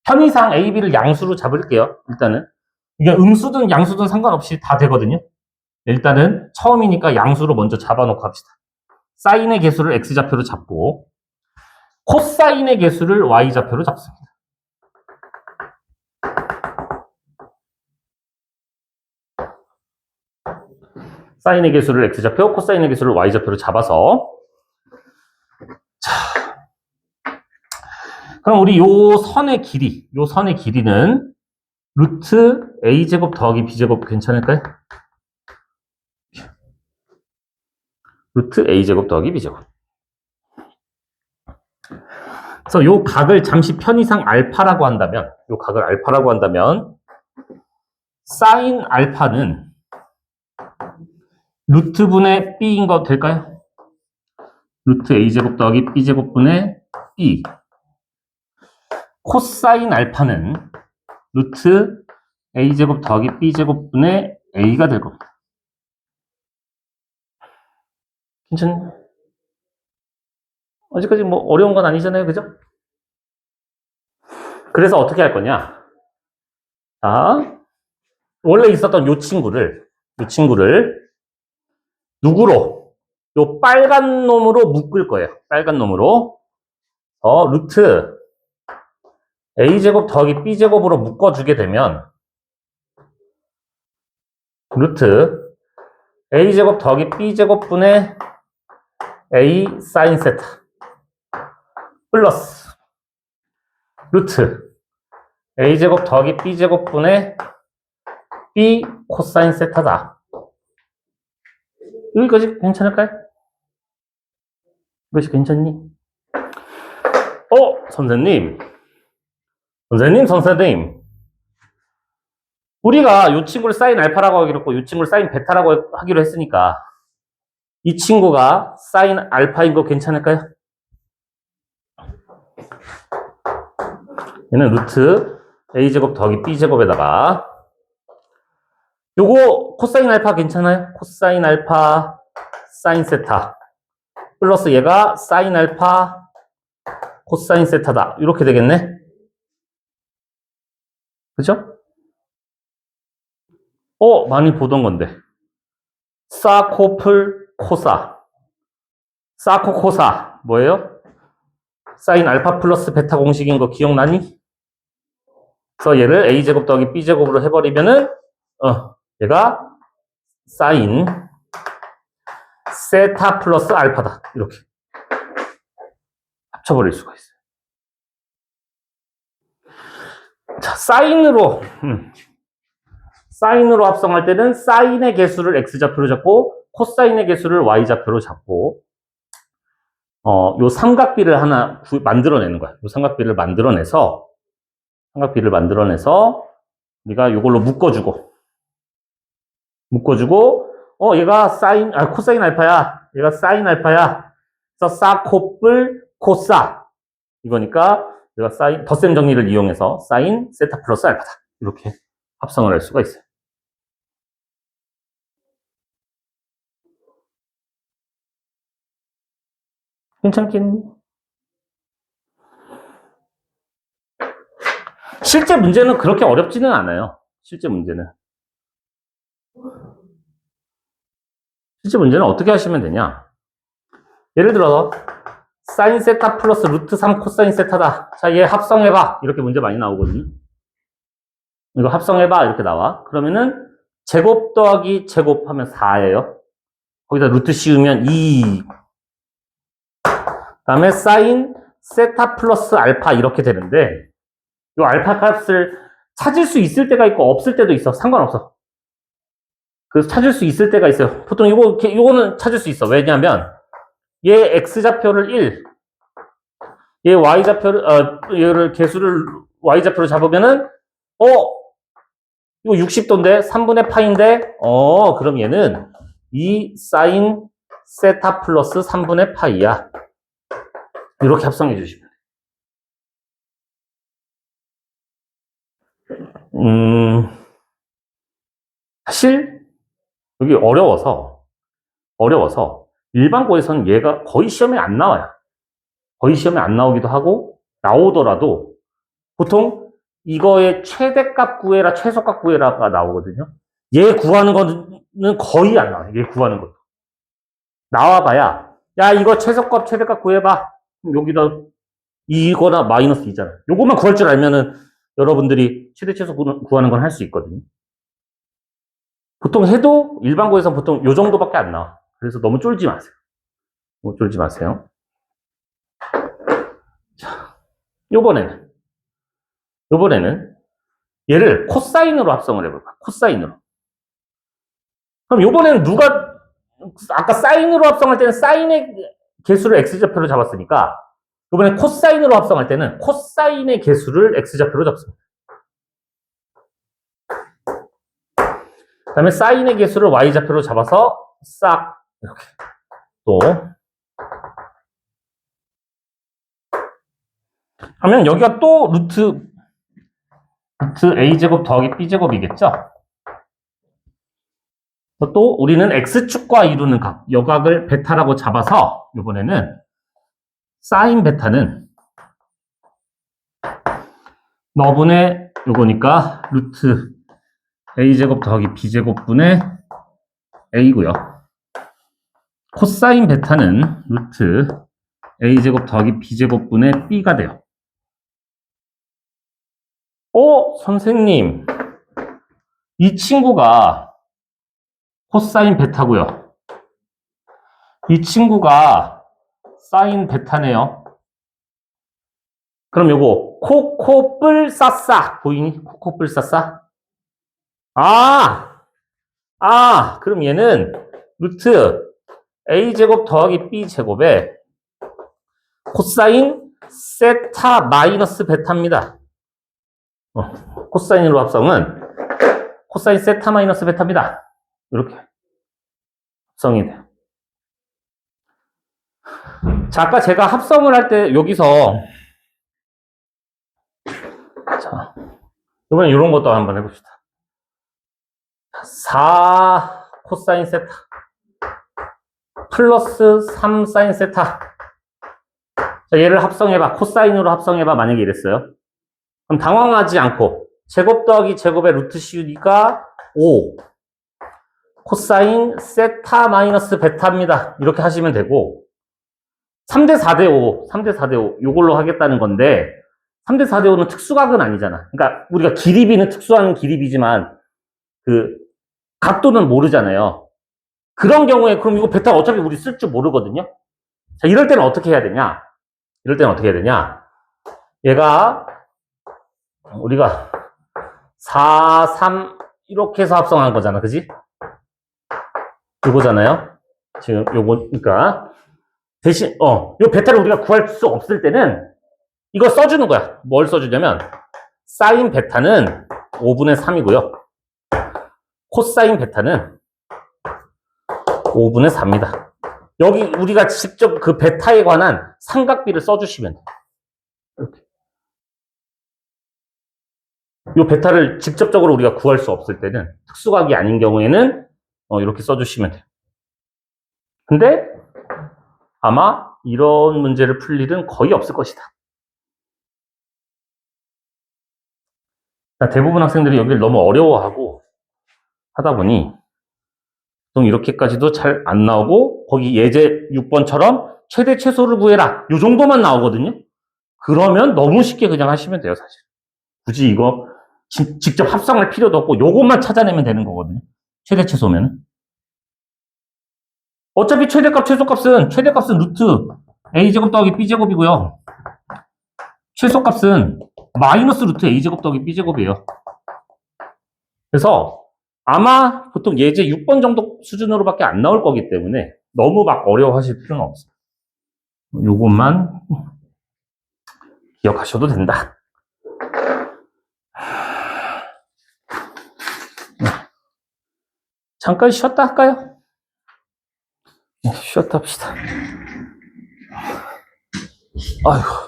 편의상 a, b를 양수로 잡을게요. 일단은 이게 음수든 양수든 상관없이 다 되거든요. 일단은 처음이니까 양수로 먼저 잡아놓고 합시다. 사인의 개수를 x좌표로 잡고 코사인의 개수를 y좌표로 잡습니다. 사인의 개수를 x좌표, 코사인의 개수를 y좌표로 잡아서 자, 그럼 우리 요 선의 길이는 루트 a제곱 더하기 b제곱 괜찮을까요? 루트 a제곱 더하기 b제곱. 그래서 요 각을 잠시 편의상 알파라고 한다면 사인 알파는 루트분의 b인 거 될까요? 루트 a제곱 더하기 b제곱분의 b. 코사인 알파는 루트 a제곱 더하기 b제곱분의 a가 될 겁니다. 괜찮나요? 아직까지 뭐 어려운 건 아니잖아요, 그죠? 그래서 어떻게 할 거냐? 자, 원래 있었던 요 친구를 누구로? 요 빨간 놈으로 묶을 거예요. 빨간 놈으로. 루트 a제곱 더하기 b제곱으로 묶어주게 되면 루트 a제곱 더하기 b제곱분의 a 사인 세타 플러스 루트 a제곱 더하기 b제곱분의 b 코사인 세타다. 여기까지 괜찮을까요? 이것이 괜찮니? 선생님. 우리가 이 친구를 사인 알파라고 하기로 했고, 이 친구를 사인 베타라고 하기로 했으니까, 이 친구가 사인 알파인 거 괜찮을까요? 얘는 루트 a제곱 더하기 b제곱에다가, 요거 코사인 알파 괜찮아요? 코사인 알파 사인 세타 플러스 얘가 사인 알파 코사인 세타다. 이렇게 되겠네. 그죠? 많이 보던 건데. 사코플 코사. 사코 코사. 뭐예요? 사인 알파 플러스 베타 공식인 거 기억나니? 그래서 얘를 a제곱 더하기 b제곱으로 해버리면은, 얘가 사인 세타 플러스 알파다. 이렇게. 합쳐버릴 수가 있어요. 자, 사인으로 합성할 때는 사인의 개수를 x좌표로 잡고 코사인의 개수를 y좌표로 잡고 요 삼각비를 하나 만들어내는 거야. 요 삼각비를 만들어내서 우리가 요걸로 묶어주고 얘가 코사인 알파야. 얘가 사인 알파야. 그래서 사코플 코사 이거니까 내가 사인 덧셈 정리를 이용해서 사인 세타 플러스 알파다. 이렇게 합성을 할 수가 있어요. 괜찮겠니? 실제 문제는 그렇게 어렵지는 않아요. 실제 문제는 어떻게 하시면 되냐? 예를 들어서 사인 세타 플러스 루트 3 코사인 세타다. 자, 얘 합성해봐. 이렇게 문제 많이 나오거든요. 이거 합성해봐. 이렇게 나와. 그러면은 제곱 더하기 제곱 하면 4예요. 거기다 루트 씌우면 2. 다음에 사인 세타 플러스 알파 이렇게 되는데 이 알파 값을 찾을 수 있을 때가 있고 없을 때도 있어. 상관없어. 그래서 찾을 수 있을 때가 있어요. 보통 요거는 찾을 수 있어. 왜냐면 얘 x좌표를 1, 얘 y좌표를 얘를 개수를 y좌표로 잡으면은 이거 60도인데 3분의 파인데 그럼 얘는 2 사인 세타 플러스 3분의 파이야. 이렇게 합성해 주시면 사실 여기 어려워서 일반고에서는 얘가 거의 시험에 안 나와요. 거의 시험에 안 나오기도 하고 나오더라도 보통 이거의 최대값 구해라 최소값 구해라가 나오거든요. 얘 구하는 거는 거의 안 나와요. 얘 구하는 것도 나와봐야 야 이거 최소값 최대값 구해봐. 여기다 이거나 마이너스 2잖아. 요것만 구할 줄 알면은 여러분들이 최대 최소 구하는 건 할 수 있거든요. 보통 해도 일반고에서 보통 요 정도밖에 안 나와. 그래서 너무 쫄지 마세요. 너무 쫄지 마세요. 자, 요번에는 얘를 코사인으로 합성을 해볼까? 코사인으로. 그럼 요번에는 아까 사인으로 합성할 때는 사인의 개수를 x좌표로 잡았으니까 이번에 코사인으로 합성할 때는 코사인의 개수를 x좌표로 잡습니다. 그 다음에 사인의 개수를 y좌표로 잡아서 싹 이렇게 또 하면 여기가 또 루트 a제곱 더하기 b제곱이겠죠? 또 우리는 x축과 이루는 각, 여각을 베타라고 잡아서 이번에는 사인 베타는 너분의 요거니까 루트 a제곱 더하기 b제곱분의 a고요. 코사인 베타는 루트 a제곱 더하기 b제곱분의 b가 돼요. 선생님. 이 친구가 코사인 베타고요. 이 친구가 사인 베타네요. 그럼 요거 코코뿔 싸싸 보이니? 코코뿔 싸싸? 그럼 얘는 루트 a제곱 더하기 b제곱에 코사인 세타 마이너스 베타입니다. 코사인으로 합성은 코사인 세타 마이너스 베타입니다. 이렇게 합성이 돼요. 자, 아까 제가 합성을 할 때 여기서 자, 이번엔 이런 것도 한번 해봅시다. 4 코사인 세타 플러스 3 사인 세타. 자, 얘를 합성해봐. 코사인으로 합성해봐. 만약에 이랬어요. 그럼 당황하지 않고 제곱 더하기 제곱의 루트 씌우니까 5 코사인 세타 마이너스 베타입니다. 이렇게 하시면 되고 3대 4대 5, 3대 4대 5 요걸로 하겠다는 건데 3대 4대 5는 특수각은 아니잖아. 그러니까 우리가 기리비는 특수한 기리비지만 그 각도는 모르잖아요. 그런 경우에 그럼 이거 베타 어차피 우리 쓸 줄 모르거든요. 자, 이럴 때는 어떻게 해야 되냐? 얘가 우리가 4, 3 이렇게 해서 합성한 거잖아. 그지? 이거잖아요. 지금 요거니까 대신 요 베타를 우리가 구할 수 없을 때는 이거 써주는 거야. 뭘 써주냐면 사인 베타는 5분의 3이고요. 코사인 베타는 5분의 4입니다. 여기 우리가 직접 그 베타에 관한 삼각비를 써주시면 돼요. 이렇게. 이 베타를 직접적으로 우리가 구할 수 없을 때는 특수각이 아닌 경우에는 이렇게 써주시면 돼요. 근데 아마 이런 문제를 풀 일은 거의 없을 것이다. 대부분 학생들이 여기를 너무 어려워하고 하다 보니 좀 이렇게까지도 잘 안 나오고 거기 예제 6번처럼 최대 최소를 구해라. 이 정도만 나오거든요. 그러면 너무 쉽게 그냥 하시면 돼요, 사실. 굳이 이거 직접 합성할 필요도 없고 요것만 찾아내면 되는 거거든요. 최대 최소면. 어차피 최대값 최소값은 루트 a제곱 더하기 b제곱이고요. 최소값은 마이너스 루트 a제곱 더하기 b제곱이에요. 그래서 아마 보통 예제 6번 정도 수준으로밖에 안 나올 거기 때문에 너무 막 어려워하실 필요는 없어요. 요것만 기억하셔도 된다. 잠깐 쉬었다 할까요? 쉬었다 합시다. 아휴.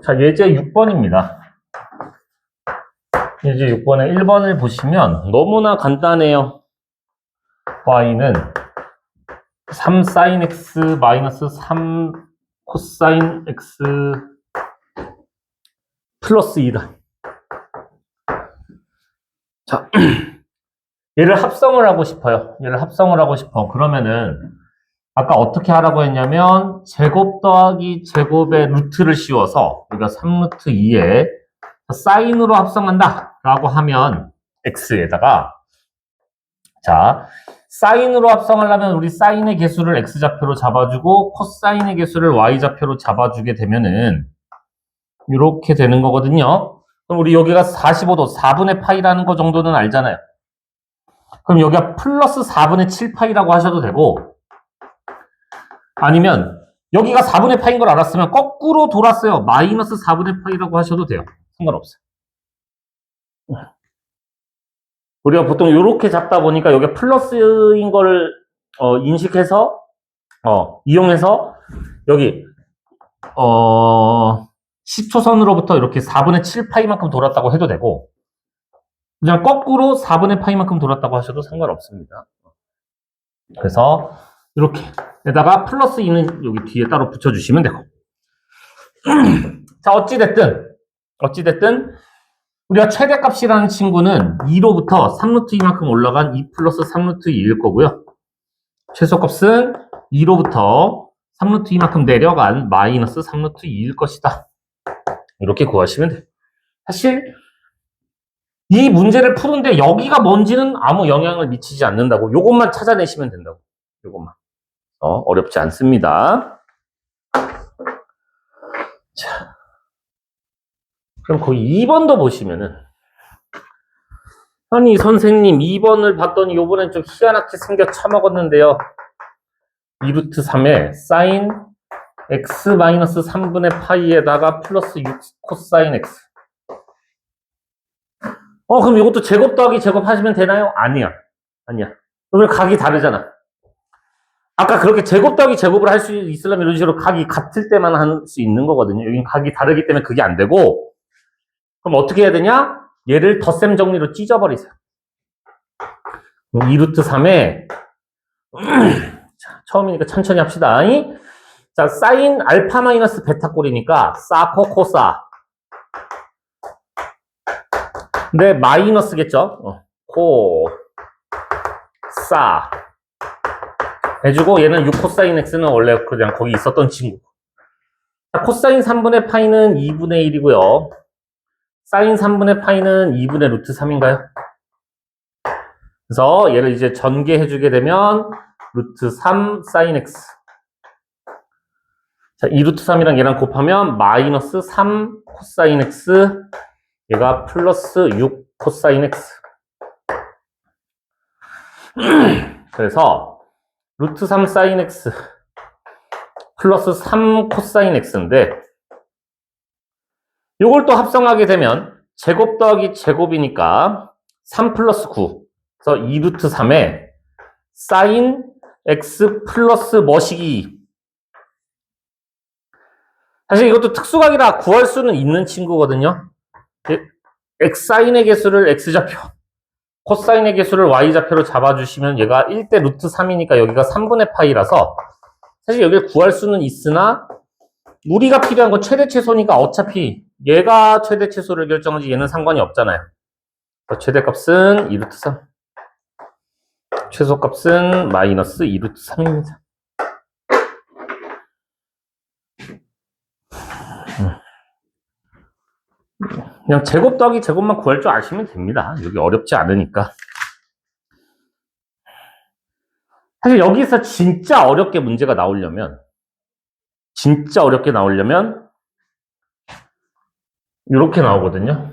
자, 예제 6번입니다. 예제 6번에 1번을 보시면 너무나 간단해요. y는 3 sin x 마이너스 3 코사인 x 플러스 2다. 자, 얘를 합성을 하고 싶어요. 그러면은 아까 어떻게 하라고 했냐면 제곱 더하기 제곱의 루트를 씌워서 우리가 3루트 2에 사인으로 합성한다 라고 하면 x에다가 자 사인으로 합성하려면 우리 사인의 개수를 x좌표로 잡아주고 코사인의 개수를 y좌표로 잡아주게 되면은 이렇게 되는 거거든요. 그럼 우리 여기가 45도 4분의 파이라는 거 정도는 알잖아요. 그럼 여기가 플러스 4분의 7파이라고 하셔도 되고 아니면 여기가 4분의 파인 걸 알았으면 거꾸로 돌았어요. 마이너스 4분의 파이라고 하셔도 돼요. 상관없어요. 우리가 보통 이렇게 잡다 보니까 여기 플러스인 걸 인식해서 이용해서 여기 10초선으로부터 이렇게 4분의 7파이만큼 돌았다고 해도 되고 그냥 거꾸로 4분의 파이만큼 돌았다고 하셔도 상관없습니다. 그래서 이렇게 에다가 플러스 2는 여기 뒤에 따로 붙여주시면 되고. 자, 어찌됐든 우리가 최대값이라는 친구는 2로부터 3루트 2만큼 올라간 2 플러스 3루트 2일 거고요. 최소값은 2로부터 3루트 2만큼 내려간 마이너스 3루트 2일 것이다. 이렇게 구하시면 돼요. 사실 이 문제를 푸는데 여기가 뭔지는 아무 영향을 미치지 않는다고. 요것만 찾아내시면 된다고. 요것만. 어렵지 않습니다. 자, 그럼 거기 2번도 보시면은, 아니 선생님 2번을 봤더니 요번엔 좀 희한하게 생겨 처먹었는데요. 2루트 3에 사인 x 마이너스 3분의 파이에다가 플러스 6 코사인 x. 그럼 이것도 제곱 더하기 제곱 하시면 되나요? 아니야. 왜 각이 다르잖아. 아까 그렇게 제곱 더하기 제곱을 할 수 있으려면 이런 식으로 각이 같을 때만 할 수 있는 거거든요. 여긴 각이 다르기 때문에 그게 안 되고, 그럼 어떻게 해야 되냐? 얘를 덧셈 정리로 찢어버리세요. 2루트 3에 처음이니까 천천히 합시다. 자, 사인 알파 마이너스 베타 꼴이니까 사코 코사. 근데 마이너스겠죠? 사 해주고, 얘는 6 코사인 x는 원래 그냥 거기 있었던 친구. 자, 코사인 3분의 파이는 2분의 1이고요. 사인 3분의 파이는 2분의 루트 3인가요? 그래서 얘를 이제 전개해주게 되면 루트 3 사인 x. 자, 2루트 3이랑 얘랑 곱하면 마이너스 3 코사인 x, 얘가 플러스 6 코사인 x. 그래서 루트 3 사인 x 플러스 3 코사인 x인데, 요걸 또 합성하게 되면 제곱 더하기 제곱이니까 3 플러스 9. 그래서 2루트 3에 사인 x 플러스 뭐시기. 사실 이것도 특수각이라 구할 수는 있는 친구거든요. x사인의 개수를 x좌표, 코사인의 개수를 y좌표로 잡아주시면 얘가 1대 루트 3이니까 여기가 3분의 파이라서 사실 여기를 구할 수는 있으나 우리가 필요한 건 최대 최소니까 어차피 얘가 최대 최소를 결정하지 얘는 상관이 없잖아요. 최대값은 2루트 3, 최소값은 마이너스 2루트 3입니다. 그냥 제곱 더하기 제곱만 구할 줄 아시면 됩니다. 여기 어렵지 않으니까. 사실 여기서 진짜 어렵게 문제가 나오려면 이렇게 나오거든요.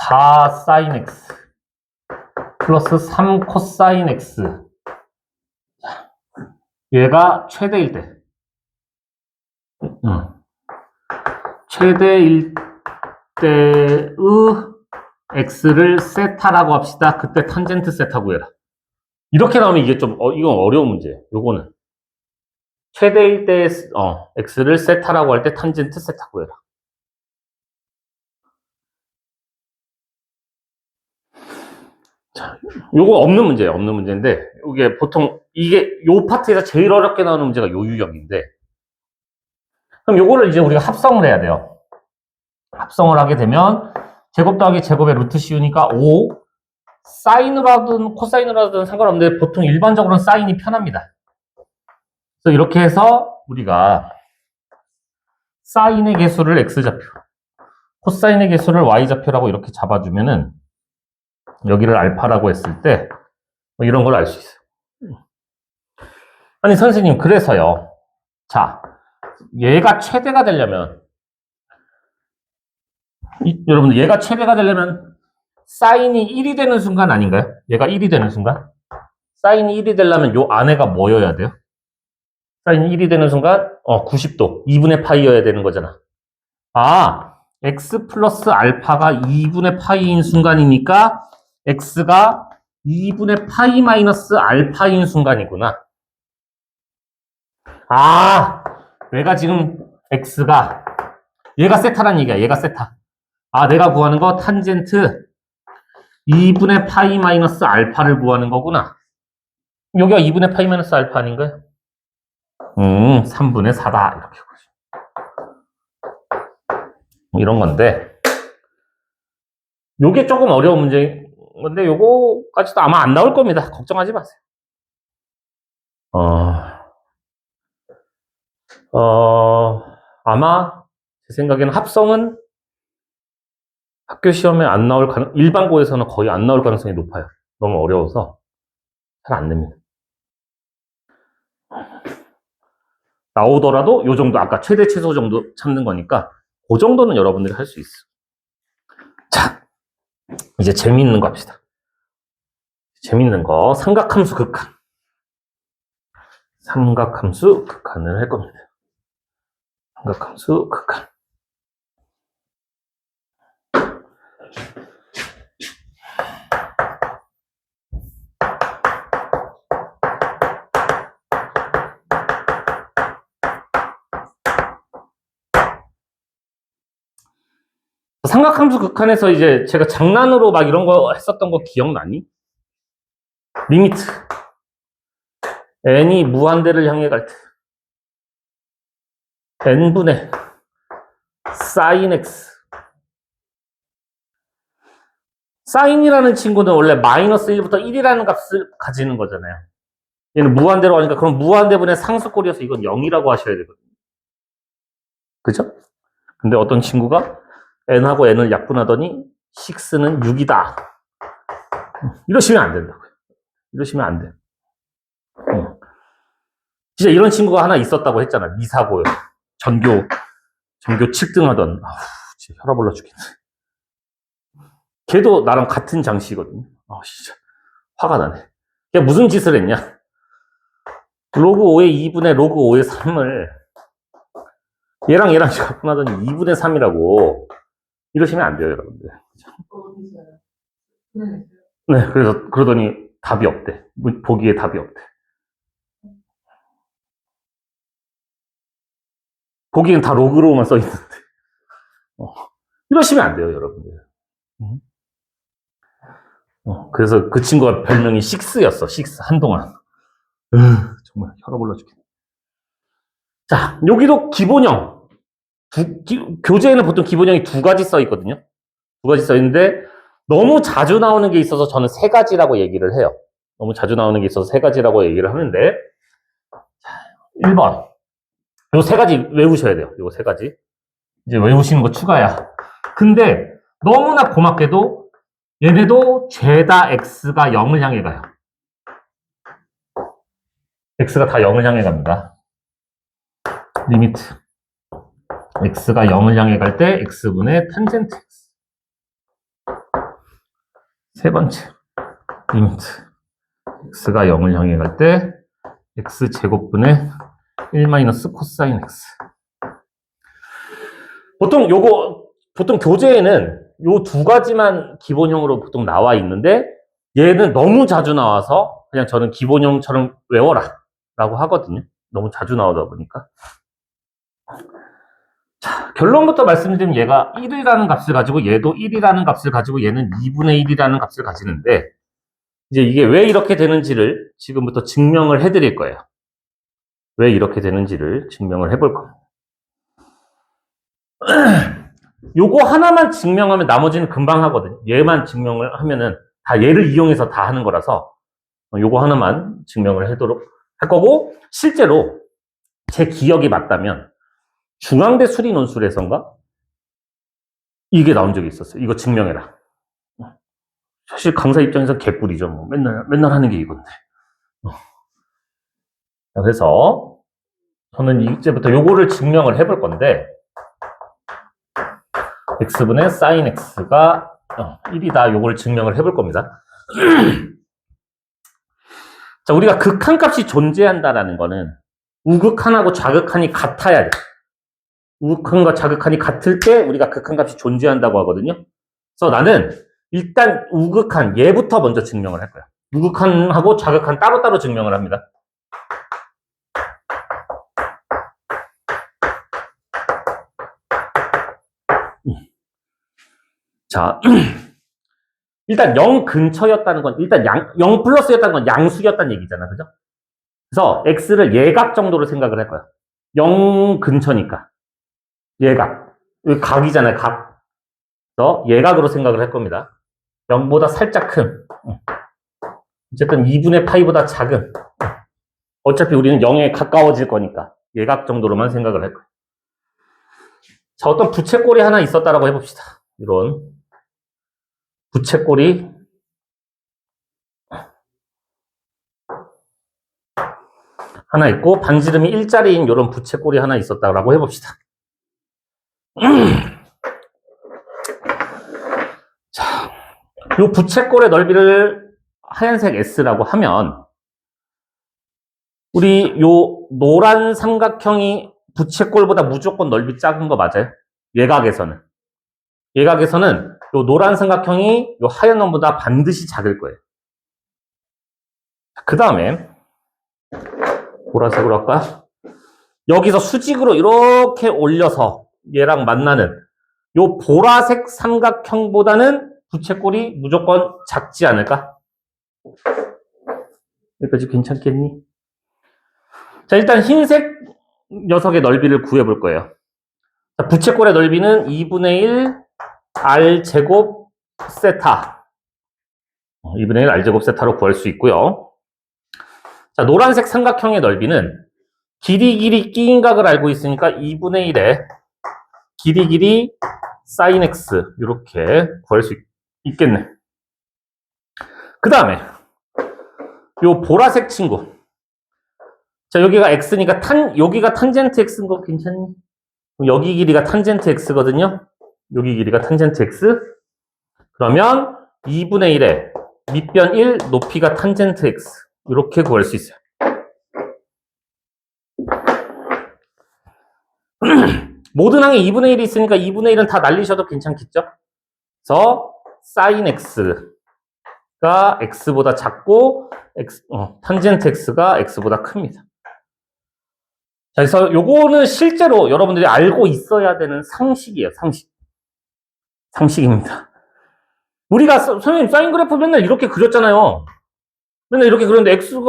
4 사인 x 플러스 3 코사인 x. 얘가 최대일 때. 최대일 때의 x를 세타라고 합시다. 그때 탄젠트 세타 구해라. 이렇게 나오면 이게 좀, 이건 어려운 문제예요. 요거는. 최대일 때, x를 세타라고 할 때 탄젠트 세타 구해라. 자, 요거 없는 문제예요. 없는 문제인데, 이게 보통, 요 파트에서 제일 어렵게 나오는 문제가 요 유형인데, 그럼 요거를 이제 우리가 합성을 해야 돼요. 합성을 하게 되면, 제곱 더하기 제곱의 루트 씌우니까 5, 사인으로 하든 코사인으로 하든 상관없는데, 보통 일반적으로는 사인이 편합니다. 그래서 이렇게 해서 우리가 사인의 개수를 x좌표, 코사인의 개수를 y좌표라고 이렇게 잡아주면은, 여기를 알파라고 했을 때 이런 걸 알 수 있어요. 아니 선생님 그래서요. 자, 얘가 최대가 되려면 여러분들 얘가 최대가 되려면 사인이 1이 되는 순간 아닌가요? 얘가 1이 되는 순간? 사인이 1이 되려면 요 안에가 뭐여야 돼요? 사인이 1이 되는 순간 90도 2분의 파이여야 되는 거잖아. x 플러스 알파가 2분의 파이인 순간이니까 x가 2분의 파이 마이너스 알파인 순간이구나. 내가 지금 x가 얘가 세타란 얘기야. 얘가 세타. 아, 내가 구하는 거 탄젠트 2분의 파이 마이너스 알파를 구하는 거구나. 여기가 2분의 파이 마이너스 알파 아닌가요? 3분의 4다. 이렇게. 이런 건데, 요게 조금 어려운 문제인 건데, 요거까지도 아마 안 나올 겁니다. 걱정하지 마세요. 아마, 제 생각에는 합성은 학교 시험에 안 나올 일반고에서는 거의 안 나올 가능성이 높아요. 너무 어려워서 잘 안 됩니다. 나오더라도 요 정도, 아까 최대 최소 정도 찾는 거니까 그 정도는 여러분들이 할 수 있어. 자, 이제 재미있는 거 합시다. 재미있는 거, 삼각함수 극한. 삼각함수 극한을 할 겁니다. 삼각함수 극한. 삼각함수 극한에서 이제 제가 장난으로 막 이런 거 했었던 거 기억나니? 리미트. n이 무한대를 향해 갈 때. n분의 sin x. sin이라는 친구는 원래 마이너스 1부터 1이라는 값을 가지는 거잖아요. 얘는 무한대로 하니까 그럼 무한대분의 상수꼴이어서 이건 0이라고 하셔야 되거든요. 그죠? 근데 어떤 친구가 n하고 n을 약분하더니 6는 6이다. 이러시면 안 된다고요. 이러시면 안 돼요. 진짜 이런 친구가 하나 있었다고 했잖아. 미사고요. 전교 7등하던. 진짜 혈압 올라 죽겠네. 걔도 나랑 같은 장씨거든요. 진짜 화가 나네. 걔 무슨 짓을 했냐? 로그 5의 2분의 로그 5의 3을 얘랑 약분하더니 2분의 3이라고. 이러시면 안 돼요, 여러분들. 네, 그래서 그러더니 답이 없대. 보기에 답이 없대. 보기엔 다 로그로만 써 있는데. 이러시면 안 돼요, 여러분들. 그래서 그 친구가 별명이 6였어, 6, 한동안. 정말 혈압 올라 죽겠네. 자, 여기도 기본형. 교재에는 보통 기본형이 2가지 써 있거든요. 2가지 써 있는데, 너무 자주 나오는 게 있어서 저는 3가지라고 얘기를 해요. 너무 자주 나오는 게 있어서 3가지라고 얘기를 하는데, 1번. 요 3가지 외우셔야 돼요. 요 3가지. 이제 외우시는 거 추가야. 근데, 너무나 고맙게도, 얘네도 죄다 x가 0을 향해 가요. x가 다 0을 향해 갑니다. 리미트. x가 0을 향해 갈 때 x분의 탄젠트 x. 세 번째. 리미트. x가 0을 향해 갈 때 x제곱분의 1 코사인 x. 보통 교재에는 요 2가지만 기본형으로 보통 나와 있는데, 얘는 너무 자주 나와서 그냥 저는 기본형처럼 외워라 라고 하거든요. 너무 자주 나오다 보니까. 자, 결론부터 말씀드리면 얘가 1이라는 값을 가지고 얘도 1이라는 값을 가지고 얘는 2분의 1이라는 값을 가지는데, 이제 이게 왜 이렇게 되는지를 지금부터 증명을 해드릴 거예요. 왜 이렇게 되는지를 증명을 해볼 겁니다. 요거 하나만 증명하면 나머지는 금방 하거든요. 얘만 증명을 하면은 다 얘를 이용해서 다 하는 거라서 요거 하나만 증명을 하도록 할 거고, 실제로 제 기억이 맞다면 중앙대 수리 논술에선가 이게 나온 적이 있었어요. 이거 증명해라. 사실 강사 입장에서 개꿀이죠. 뭐 맨날 하는 게 이건데. 그래서 저는 이제부터 요거를 증명을 해볼 건데, x분의 sin x가 1이다. 요걸 증명을 해볼 겁니다. 자, 우리가 극한값이 존재한다라는 거는 우극한하고 좌극한이 같아야 돼. 우극한과 좌극한이 같을 때 우리가 극한값이 존재한다고 하거든요. 그래서 나는 일단 우극한 얘부터 먼저 증명을 할 거야. 우극한하고 좌극한 따로따로 증명을 합니다. 자, 일단 0 근처였다는 건, 일단 0 플러스였다는 건 양수였다는 얘기잖아. 그죠? 그래서 x를 예각 정도로 생각을 할 거야. 0 근처니까. 예각. 여기 각이잖아요, 각. 그래서 예각으로 생각을 할 겁니다. 0보다 살짝 큰. 어쨌든 2분의 파이보다 작은. 어차피 우리는 0에 가까워질 거니까. 예각 정도로만 생각을 할 거야. 자, 어떤 부채꼴이 하나 있었다라고 해봅시다. 이런. 부채꼴이 하나 있고, 반지름이 일자리인 이런 부채꼴이 하나 있었다라고 해봅시다. 자, 이 부채꼴의 넓이를 하얀색 S라고 하면, 우리 요 노란 삼각형이 부채꼴보다 무조건 넓이 작은 거 맞아요? 예각에서는. 예각에서는 요 노란 삼각형이 요 하얀 원보다 반드시 작을 거예요. 그 다음에, 보라색으로 할까? 여기서 수직으로 이렇게 올려서 얘랑 만나는 요 보라색 삼각형보다는 부채꼴이 무조건 작지 않을까? 여기까지 괜찮겠니? 자, 일단 흰색 녀석의 넓이를 구해볼 거예요. 자, 부채꼴의 넓이는 2분의 1 r 제곱 세타. 2분의 1 r 제곱 세타로 구할 수 있고요. 자, 노란색 삼각형의 넓이는 길이 끼인 각을 알고 있으니까 2분의 1에 길이 sin x 이렇게 구할 수 있겠네. 그 다음에 요 보라색 친구. 자, 여기가 x니까 여기가 탄젠트 x인 거 괜찮니? 여기 길이가 탄젠트 x거든요. 여기 길이가 탄젠트 x. 그러면 2분의 1에 밑변 1, 높이가 탄젠트 x. 이렇게 구할 수 있어요. 모든 항에 2분의 1이 있으니까 2분의 1은 다 날리셔도 괜찮겠죠? 그래서 sin x가 x보다 작고 탄젠트 x가 x보다 큽니다. 자, 그래서 요거는 실제로 여러분들이 알고 있어야 되는 상식이에요. 상식입니다. 우리가 선생님 사인 그래프 맨날 이렇게 그렸잖아요. 맨날 이렇게 그렸는데 x가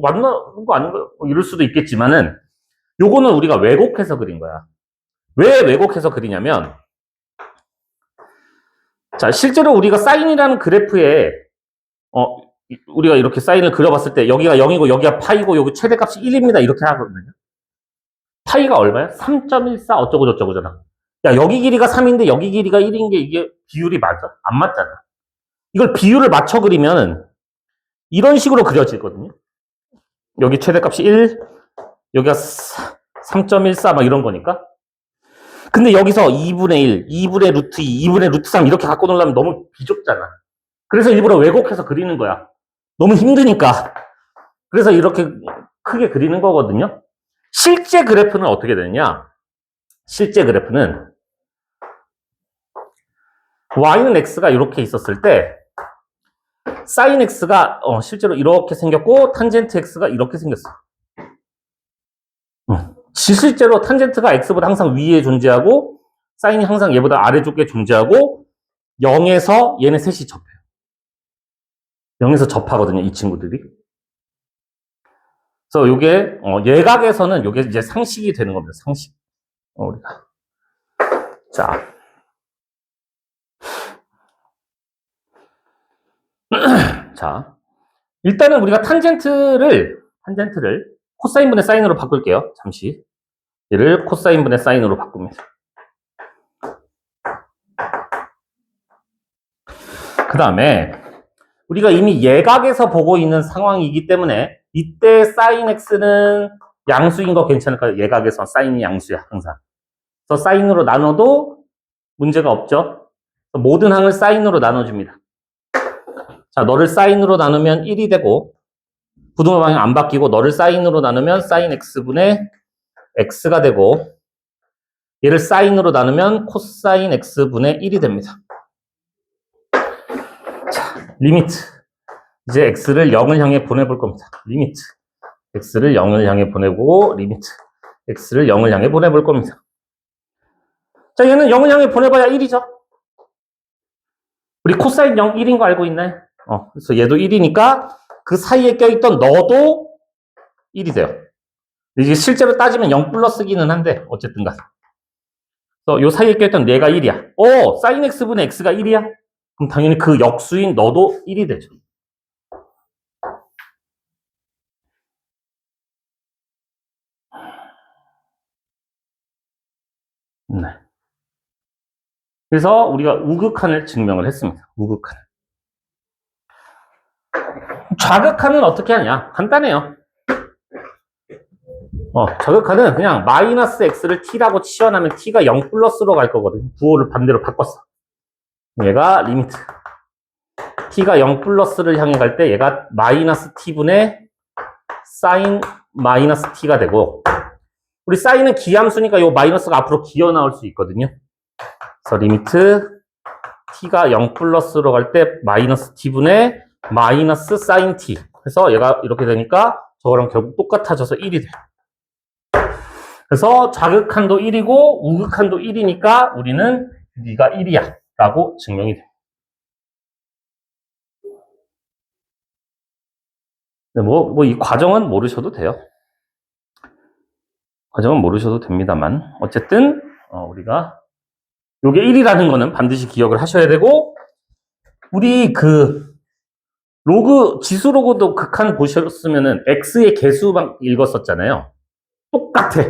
맞는 거 아닌가? 이럴 수도 있겠지만은 요거는 우리가 왜곡해서 그린 거야. 왜 왜곡해서 그리냐면, 자, 실제로 우리가 사인이라는 그래프에 우리가 이렇게 사인을 그려봤을 때 여기가 0이고 여기가 파이고 여기 최대값이 1입니다. 이렇게 하거든요. 파이가 얼마야? 3.14 어쩌고 저쩌고잖아. 야, 여기 길이가 3인데 여기 길이가 1인 게 이게 비율이 맞아? 안 맞잖아. 이걸 비율을 맞춰 그리면 이런 식으로 그려지거든요. 여기 최대값이 1, 여기가 3.14 막 이런 거니까. 근데 여기서 2분의 1, 2분의 루트 2, 2분의 루트 3 이렇게 갖고 놀려면 너무 비좁잖아. 그래서 일부러 왜곡해서 그리는 거야. 너무 힘드니까. 그래서 이렇게 크게 그리는 거거든요. 실제 그래프는 어떻게 되느냐? 실제 그래프는 y는 x가 이렇게 있었을 때 sin x가 실제로 이렇게 생겼고 탄젠트 x가 이렇게 생겼어. 실제로 탄젠트가 x보다 항상 위에 존재하고 사인이 항상 얘보다 아래쪽에 존재하고 0에서 얘네 셋이 접해요. 0에서 접하거든요, 이 친구들이. 그래서 요게 예각에서는 요게 이제 상식이 되는 겁니다. 상식. 우리가. 자. 자. 일단은 우리가 탄젠트를 코사인분의 사인으로 바꿀게요. 잠시. 얘를 코사인분의 사인으로 바꿉니다. 그 다음에 우리가 이미 예각에서 보고 있는 상황이기 때문에 이때 sin x는 양수인 거 괜찮을까요? 예각에서 사인이 양수야, 항상. 그래서 사인으로 나눠도 문제가 없죠? 모든 항을 사인으로 나눠줍니다. 자, 너를 사인으로 나누면 1이 되고 부등호 방향 안 바뀌고 너를 사인으로 나누면 sin x분의 x가 되고 얘를 사인으로 나누면 코사인 x분의 1이 됩니다. 자, 리미트. 이제 x를 0을 향해 보내볼 겁니다. 리미트. x를 0을 향해 보내고 리미트. x를 0을 향해 보내볼 겁니다. 자, 얘는 0을 향해 보내봐야 1이죠. 우리 코사인 0 1인 거 알고 있나요? 그래서 얘도 1이니까 그 사이에 껴있던 너도 1이 돼요. 이게 실제로 따지면 0 플러스기는 한데 어쨌든 간. 그래서 요 사이에 껴있던 얘가 1이야. 사인 x분의 x가 1이야? 그럼 당연히 그 역수인 너도 1이 되죠. 네. 그래서 우리가 우극한을 증명을 했습니다. 우극한. 좌극한은 어떻게 하냐? 간단해요. 좌극한은 그냥 마이너스 x를 t라고 치환하면 t가 0 플러스로 갈 거거든요. 부호를 반대로 바꿨어. 얘가 리미트. t가 0 플러스를 향해 갈 때 얘가 마이너스 t분의 사인 마이너스 t가 되고, 우리 사인은 기함수니까 요 마이너스가 앞으로 기어 나올 수 있거든요. 그래서 리미트 t가 0 플러스로 갈 때 마이너스 t분의 마이너스 사인 t. 그래서 얘가 이렇게 되니까 저거랑 결국 똑같아져서 1이 돼요. 그래서 좌극한도 1이고 우극한도 1이니까 우리는 네가 1이야 라고 증명이 돼요. 이 과정은 모르셔도 돼요. 과정은 모르셔도 됩니다만 어쨌든 우리가 요게 1이라는 거는 반드시 기억을 하셔야 되고, 우리 지수 로그도 극한 보셨으면은 x의 개수만 읽었었잖아요. 똑같아.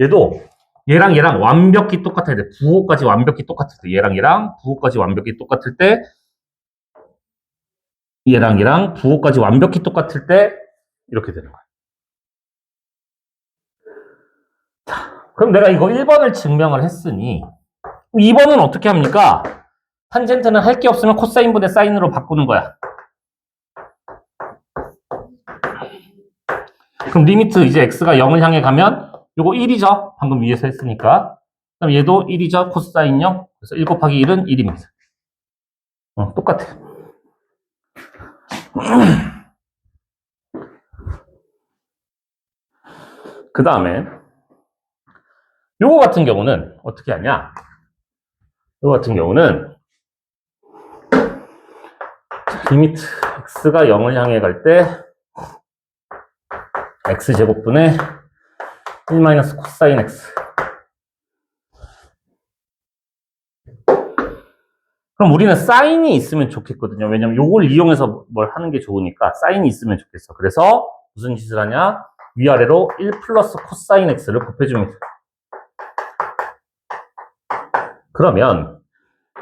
얘도 얘랑 완벽히 똑같아야 돼. 부호까지 완벽히 똑같을 때, 얘랑 부호까지 완벽히 똑같을 때, 얘랑 부호까지 완벽히 똑같을 때 이렇게 되는 거야. 자, 그럼 내가 이거 1번을 증명을 했으니 2번은 어떻게 합니까? 탄젠트는 할 게 없으면 코사인분의 사인으로 바꾸는 거야. 그럼 리미트 이제 x가 0을 향해 가면 요거 1이죠. 방금 위에서 했으니까. 그럼 얘도 1이죠. 코사인 0. 그래서 1 곱하기 1은 1입니다. 똑같아. 그 다음에 요거 같은 경우는 어떻게 하냐? 요거 같은 경우는 리미트 x가 0을 향해 갈 때 x제곱분의 1 마이너스 코사인 x. 그럼 우리는 사인이 있으면 좋겠거든요. 왜냐면 요걸 이용해서 뭘 하는 게 좋으니까 사인이 있으면 좋겠어. 그래서 무슨 짓을 하냐? 위아래로 1 플러스 코사인 x를 곱해줍니다. 그러면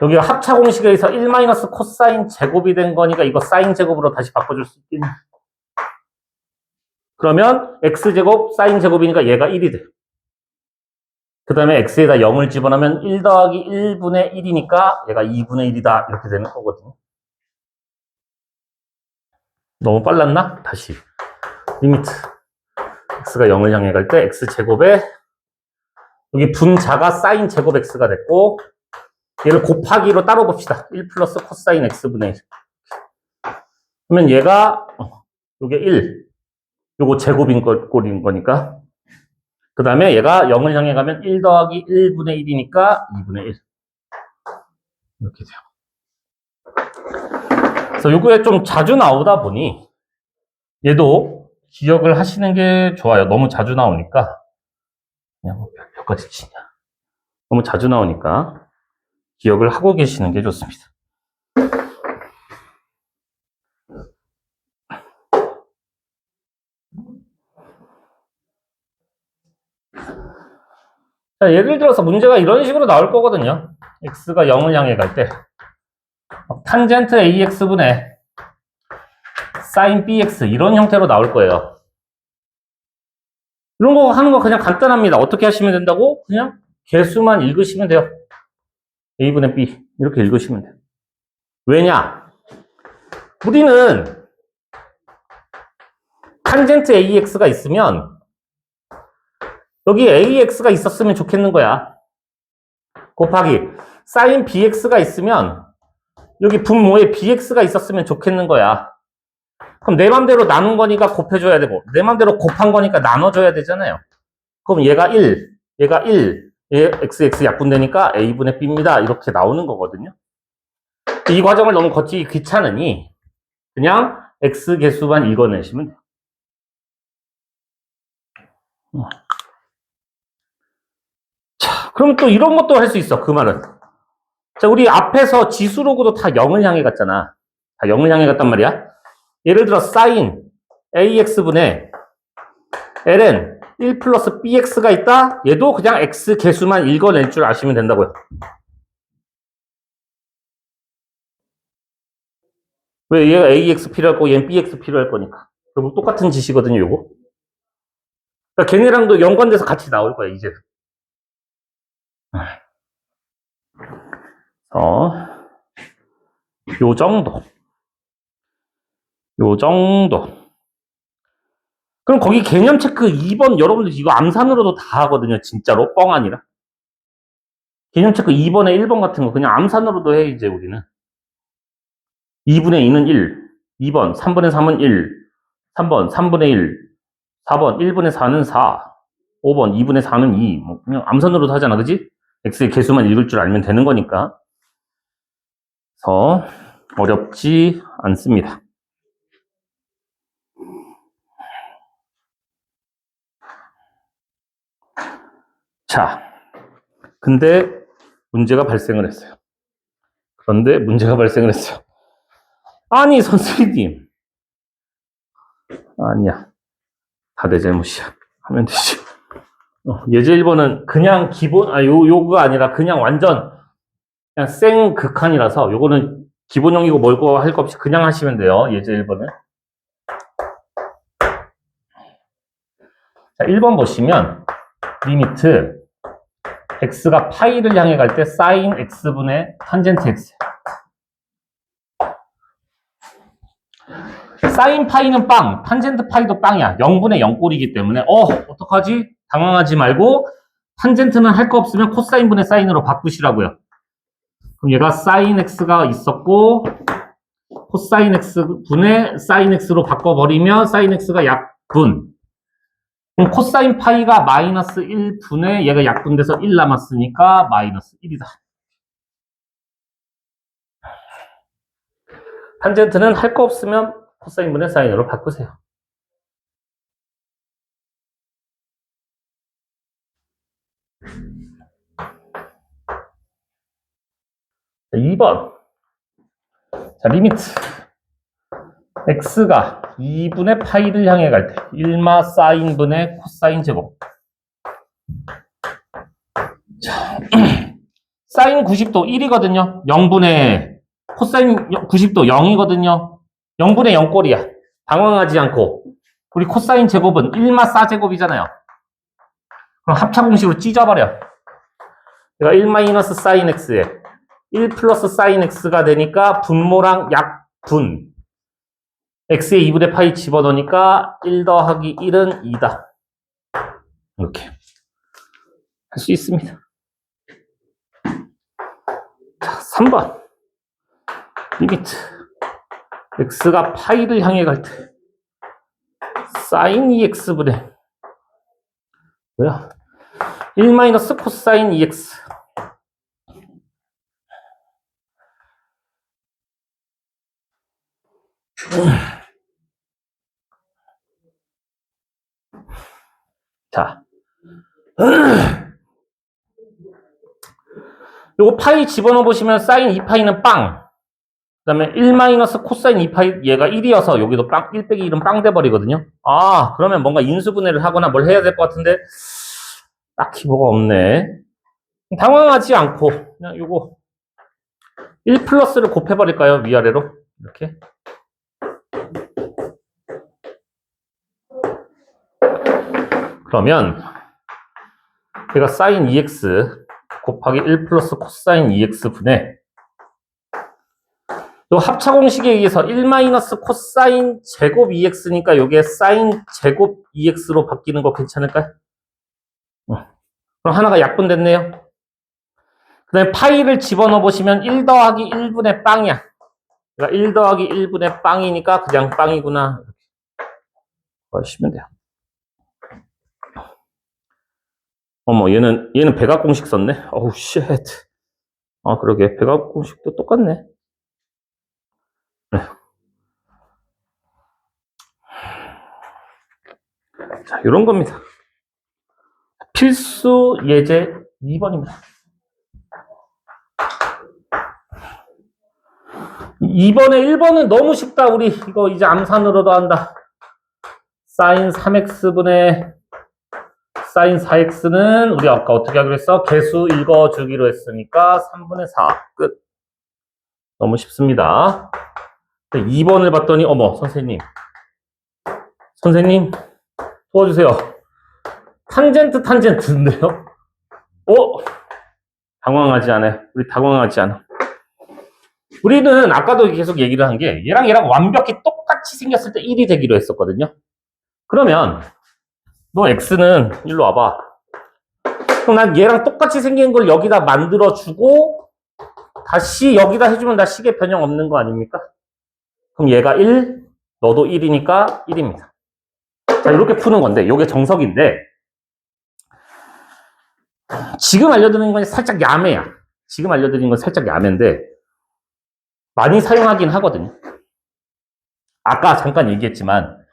여기가 합차 공식에 의해서 1 마이너스 코사인 제곱이 된 거니까 이거 사인 제곱으로 다시 바꿔줄 수 있겠네. 그러면 x제곱 사인 제곱이니까 얘가 1이 돼. 그 다음에 x에다 0을 집어넣으면 1 더하기 1분의 1이니까 얘가 2분의 1이다 이렇게 되는 거거든요. 너무 빨랐나? 다시 리미트 x가 0을 향해 갈 때 x제곱에 여기 분자가 사인 제곱 x가 됐고, 얘를 곱하기로 따로 봅시다. 1 플러스 코사인 x분의 1. 그러면 얘가 요게 1, 요거 제곱인 꼴인 거니까, 그 다음에 얘가 0을 향해 가면 1 더하기 1분의 1이니까 2분의 1 이렇게 돼요. 그래서 요거에 좀 자주 나오다 보니 얘도 기억을 하시는 게 좋아요. 너무 자주 나오니까 그냥 몇 가지 치냐. 너무 자주 나오니까 기억을 하고 계시는 게 좋습니다. 자, 예를 들어서 문제가 이런 식으로 나올 거거든요. x가 0을 향해 갈 때 탄젠트 ax분의 사인 bx 이런 형태로 나올 거예요. 이런 거 하는 거 그냥 간단합니다. 어떻게 하시면 된다고? 그냥 개수만 읽으시면 돼요. a분의 b 이렇게 읽으시면 돼요. 왜냐? 우리는 탄젠트 ax가 있으면 여기 ax가 있었으면 좋겠는 거야. 곱하기 사인 bx가 있으면 여기 분모에 bx가 있었으면 좋겠는 거야. 그럼 내 맘대로 나눈 거니까 곱해줘야 되고, 내 맘대로 곱한 거니까 나눠줘야 되잖아요. 그럼 얘가 1, 얘가 1, 얘 x 약분되니까 a분의 b입니다. 이렇게 나오는 거거든요. 이 과정을 너무 거치기 귀찮으니 그냥 x 개수만 읽어내시면 돼요. 자, 그럼 또 이런 것도 할 수 있어. 그 말은. 자, 우리 앞에서 지수로고도 다 0을 향해 갔잖아. 다 0을 향해 갔단 말이야. 예를 들어 sin ax분의 ln 1 플러스 bx가 있다. 얘도 그냥 x 개수만 읽어낼 줄 아시면 된다고요. 왜 얘가 ax 필요할 거고 얘는 bx 필요할 거니까. 결국 똑같은 짓이거든요, 요거. 그러니까 걔네랑도 연관돼서 같이 나올 거야, 이제. 요 정도. 요 정도. 그럼 거기 개념 체크 2번 여러분들 이거 암산으로도 다 하거든요. 진짜로. 뻥 아니라. 개념 체크 2번에 1번 같은 거 그냥 암산으로도 해, 이제 우리는. 2분의 2는 1. 2번, 3분의 3은 1. 3번, 3분의 1. 4번, 1분의 4는 4. 5번, 2분의 4는 2. 뭐 그냥 암산으로도 하잖아, 그지? x의 개수만 읽을 줄 알면 되는 거니까. 그래서 어렵지 않습니다. 자, 근데 문제가 발생을 했어요. 그런데 문제가 발생을 했어요. 아니, 선생님. 아니야. 다 내 잘못이야. 하면 되지. 예제 1번은 그냥 기본, 요거가 아니라 그냥 완전 그냥 생 극한이라서 요거는 기본형이고 뭘고 할 거 없이 그냥 하시면 돼요. 예제 1번은. 자, 1번 보시면 리미트 x가 파이를 향해 갈 때 sin x분의 탄젠트 x. sin 파이는 빵, 탄젠트 파이도 빵이야. 0분의 0꼴이기 때문에 어떡하지? 당황하지 말고 탄젠트는 할 거 없으면 코사인분의 사인으로 바꾸시라고요. 그럼 얘가 sin x가 있었고 코사인 x분의 sin x로 바꿔버리면 sin x가 약분. 그럼 코사인 파이가 마이너스 1분의 얘가 약분돼서 1 남았으니까 마이너스 1이다. 탄젠트는 할 거 없으면 코사인분의 사인으로 바꾸세요. 2번. 자, 리미트. x가 2분의 파이를 향해 갈 때 1마 사인분의 코사인 제곱. 자, 사인 90도 1이거든요. 0분의 코사인 90도 0이거든요. 0분의 0꼴이야. 당황하지 않고. 우리 코사인 제곱은 1마 사 제곱이잖아요. 그럼 합차 공식으로 찢어버려. 얘가 1 마이너스 사인 x에 1 플러스 사인 x가 되니까 분모랑 약분. x에 2분의 파이 집어넣으니까 1 더하기 1은 2다. 이렇게 할 수 있습니다. 자, 3번. 리미트. x가 파이를 향해 갈 때 sin 2x분의 뭐야? 1 마이너스 코사인 2x. 자, 요거 파이 집어넣어 보시면 사인 2파이는 빵. 그 다음에 1 마이너스 코사인 2파이 얘가 1이어서 여기도 빵, 1 빼기 1은 빵 돼버리거든요. 아, 그러면 뭔가 인수분해를 하거나 뭘 해야 될 것 같은데 딱히 뭐가 없네. 당황하지 않고 그냥 요거 1 플러스를 곱해버릴까요? 위아래로 이렇게. 그러면 얘가 sin 2x 곱하기 1 플러스 코사인 2x 분의 요 합차 공식에 의해서 1 마이너스 코사인 제곱 2x니까 요게 sin 제곱 2x로 바뀌는 거 괜찮을까요? 그럼 하나가 약분됐네요. 그 다음에 파이를 집어넣어 보시면 1 더하기 1분의 빵이야. 그러니까 1 더하기 1분의 빵이니까 그냥 빵이구나. 이렇게 하시면 돼요. 어머, 얘는 백악 공식 썼네? 어우, 쉣. 아, 그러게. 백악 공식도 똑같네. 자, 이런 겁니다. 필수 예제 2번입니다. 2번에 1번은 너무 쉽다. 우리 이거 이제 암산으로도 한다. 사인 3x분의 사인 4x는 우리 아까 어떻게 하기로 했어? 개수 읽어주기로 했으니까 3분의 4. 끝. 너무 쉽습니다. 2번을 봤더니 어머 선생님 도와주세요. 탄젠트인데요? 당황하지 않아요. 우리 당황하지 않아. 우리는 아까도 계속 얘기를 한 게 얘랑 완벽히 똑같이 생겼을 때 1이 되기로 했었거든요. 그러면 너 x는 일로 와봐. 그럼 난 얘랑 똑같이 생긴 걸 여기다 만들어주고 다시 여기다 해주면 나 식의 변형 없는 거 아닙니까? 그럼 얘가 1, 너도 1이니까 1입니다. 자, 이렇게 푸는 건데 이게 정석인데 지금 알려드리는 건 살짝 야매야. 지금 알려드리는 건 살짝 야매인데 많이 사용하긴 하거든요. 아까 잠깐 얘기했지만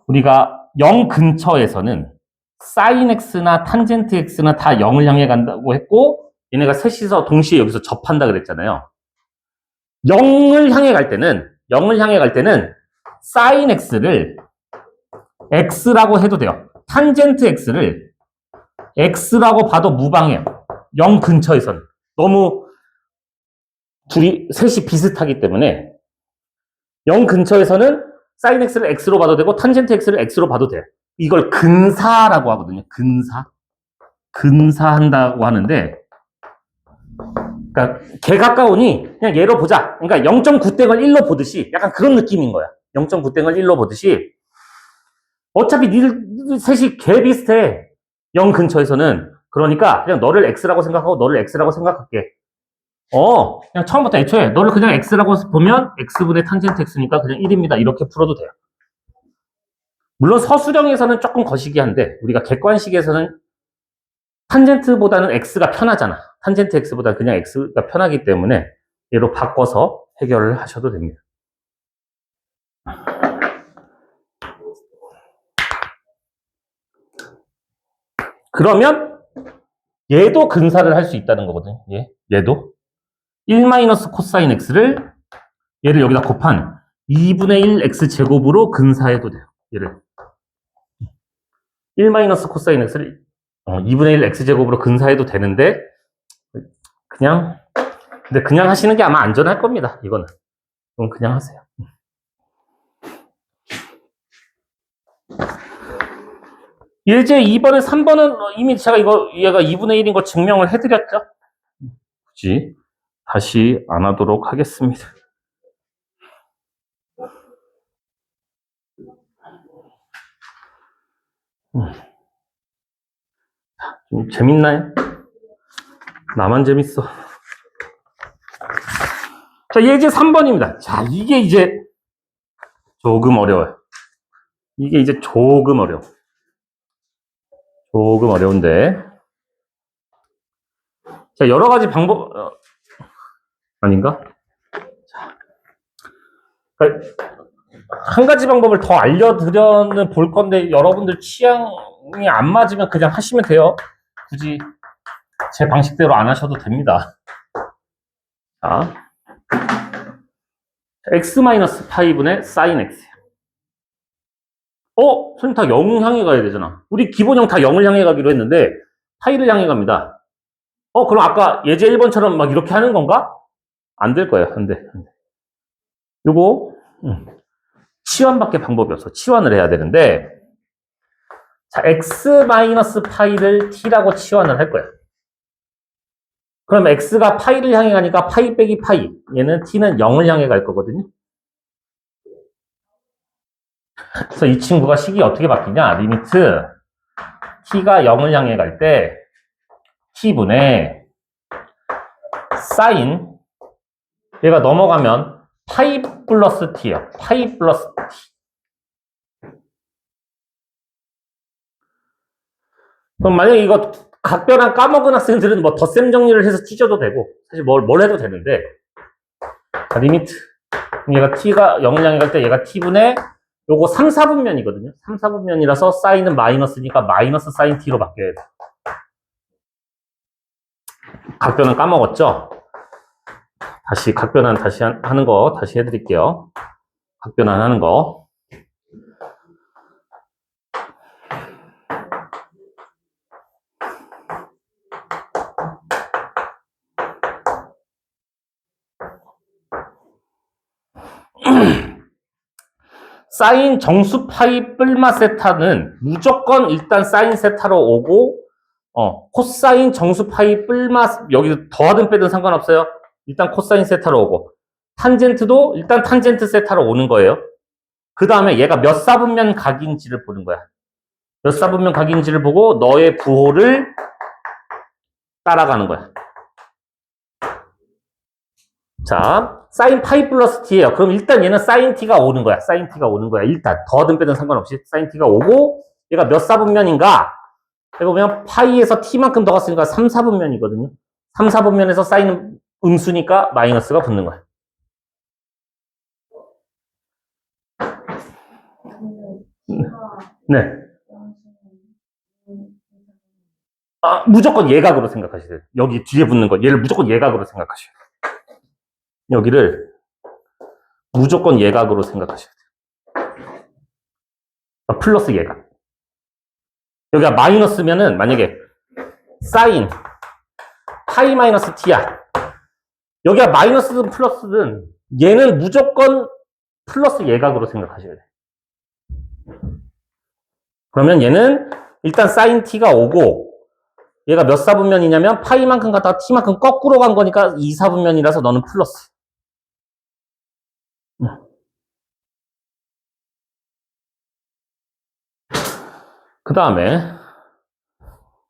우리가 0 근처에서는 sin x나 탄젠트 x나 다 0을 향해 간다고 했고 얘네가 셋이서 동시에 여기서 접한다 그랬잖아요. 0을 향해 갈 때는 sin x를 x라고 해도 돼요. 탄젠트 x를 x라고 봐도 무방해요. 0 근처에서는. 너무 셋이 비슷하기 때문에 0 근처에서는 sin x를 x로 봐도 되고 탄젠트 x를 x로 봐도 돼요. 이걸 근사라고 하거든요. 근사한다고 하는데 그러니까 개 가까우니 그냥 얘로 보자. 그러니까 0.9땡을 1로 보듯이 약간 그런 느낌인 거야. 0.9땡을 1로 보듯이 어차피 니들 셋이 개 비슷해. 0 근처에서는. 그러니까 그냥 너를 x라고 생각하고 너를 x라고 생각할게. 그냥 처음부터 애초에 너를 그냥 x라고 보면 x분의 탄젠트 x니까 그냥 1입니다. 이렇게 풀어도 돼요. 물론 서술형에서는 조금 거시기한데 우리가 객관식에서는 탄젠트보다는 x가 편하잖아. 탄젠트 x보다 그냥 x가 편하기 때문에 얘로 바꿔서 해결을 하셔도 됩니다. 그러면 얘도 근사를 할 수 있다는 거거든요. 얘도 1 코사인 x를 얘를 여기다 곱한 2분의 1 x제곱으로 근사해도 돼요. 얘를 1 코사인 x를 2분의 1 x제곱으로 근사해도 되는데 근데 그냥 하시는 게 아마 안전할 겁니다. 이거는 그냥 하세요. 예제 2번에 3번은 이미 제가 얘가 2분의 1인 거 증명을 해드렸죠. 굳이 다시 안 하도록 하겠습니다. 좀 재밌나요? 나만 재밌어. 자, 예제 3번입니다. 자, 이게 이제 조금 어려워요. 이게 이제 조금 어려운데. 자, 여러 가지 방법, 아닌가? 한 가지 방법을 더 알려드려는 볼 건데, 여러분들 취향이 안 맞으면 그냥 하시면 돼요. 굳이 제 방식대로 안 하셔도 됩니다. 자, x-파이분의 sin x. 선생님 다 0 향해 가야 되잖아. 우리 기본형 다 0을 향해 가기로 했는데 파이를 향해 갑니다. 그럼 아까 예제 1번처럼 막 이렇게 하는 건가? 안 될 거예요. 안 돼. 요거 치환밖에 방법이 없어. 치환을 해야 되는데 자, x-파이를 t라고 치환을 할 거야. 그럼 x가 파이를 향해 가니까 파이 빼기 파이. 얘는 t는 0을 향해 갈 거거든요. 그래서 이 친구가 식이 어떻게 바뀌냐? 리미트 t가 0을 향해 갈 때 t분의 sin 얘가 넘어가면 파이 플러스 t예요. 파이 플러스 t. 그럼 만약에 이거 각별한 까먹은 학생들은 뭐 덧셈 정리를 해서 찢어도 되고 사실 뭘 해도 되는데 리미트 얘가 t가 0을 향해 갈 때 얘가 t분의 요거 3, 4분면이거든요. 3, 4분면이라서 사인은 마이너스니까 마이너스 사인 t로 바뀌어야 돼. 각변은 까먹었죠? 각변환 다시 하는 거 다시 해드릴게요. 각변환 하는 거. 사인 정수 파이 뿔마 세타는 무조건 일단 사인 세타로 오고, 코사인 정수 파이 뿔마, 여기 더하든 빼든 상관없어요. 일단 코사인 세타로 오고, 탄젠트도 일단 탄젠트 세타로 오는 거예요. 그 다음에 얘가 몇 사분면 각인지를 보는 거야. 몇 사분면 각인지를 보고 너의 부호를 따라가는 거야. 자, 사인 파이 플러스 t예요. 그럼 일단 얘는 사인 t가 오는 거야. 사인 t가 오는 거야. 일단 더하든 빼든 상관없이 사인 t가 오고, 얘가 몇 사분면인가? 해보면 파이에서 t만큼 더 갔으니까 3, 4분면이거든요. 3, 4분면에서 사인은 음수니까 마이너스가 붙는 거야. 네. 무조건 예각으로 생각하셔야 돼요. 여기 뒤에 붙는 거. 얘를 무조건 예각으로 생각하셔야 돼요. 여기를 무조건 예각으로 생각하셔야 돼요. 플러스 예각. 여기가 마이너스면은 만약에 사인 파이 마이너스 t야. 여기가 마이너스든 플러스든 얘는 무조건 플러스 예각으로 생각하셔야 돼요. 그러면 얘는 일단 사인 t가 오고, 얘가 몇 사분면이냐면 파이만큼 갔다가 t만큼 거꾸로 간 거니까 2, 4분면이라서 너는 플러스. 그 다음에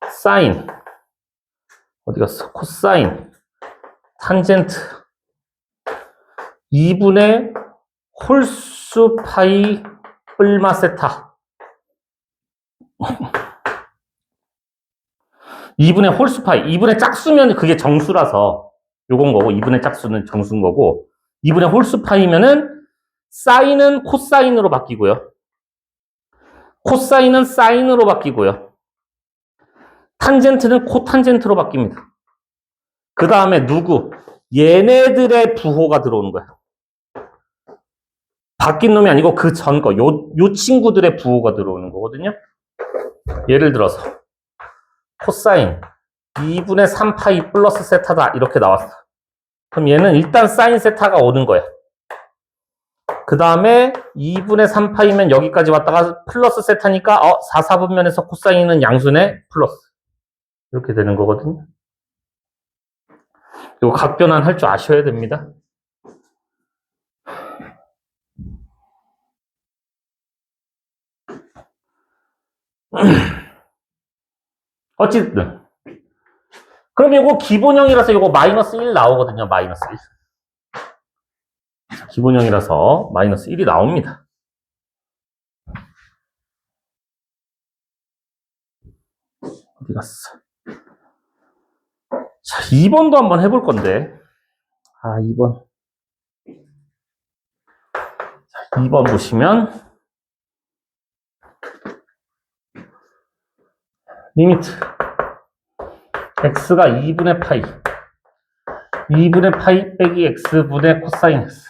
사인 어디 갔어? 코사인 탄젠트 2분의 홀수 파이 뿔마 세타 2분의 홀수 파이 2분의 짝수면 그게 정수라서 요건 거고 2분의 짝수는 정수인 거고 2분의 홀수 파이면은 사인은 코사인으로 바뀌고요. 코사인은 사인으로 바뀌고요. 탄젠트는 코탄젠트로 바뀝니다. 그 다음에 누구? 얘네들의 부호가 들어오는 거야. 바뀐 놈이 아니고 그 전 거, 요 친구들의 부호가 들어오는 거거든요. 예를 들어서 코사인 2분의 3파이 플러스 세타다 이렇게 나왔어. 그럼 얘는 일단 사인 세타가 오는 거야. 그 다음에 2분의 3파이면 여기까지 왔다가 플러스 세타니까 4, 4분면에서 코사인은 양수네 플러스 이렇게 되는 거거든요. 이거 각변환 할 줄 아셔야 됩니다. 어쨌든 그럼 이거 기본형이라서 이거 마이너스 1 나오거든요. 마이너스 1. 기본형이라서 마이너스 1이 나옵니다. 어디 갔어? 자, 2번도 한번 해볼 건데. 2번. 자, 2번 보시면 리미트 x가 2분의 파이 2분의 파이 빼기 x분의 코사인 x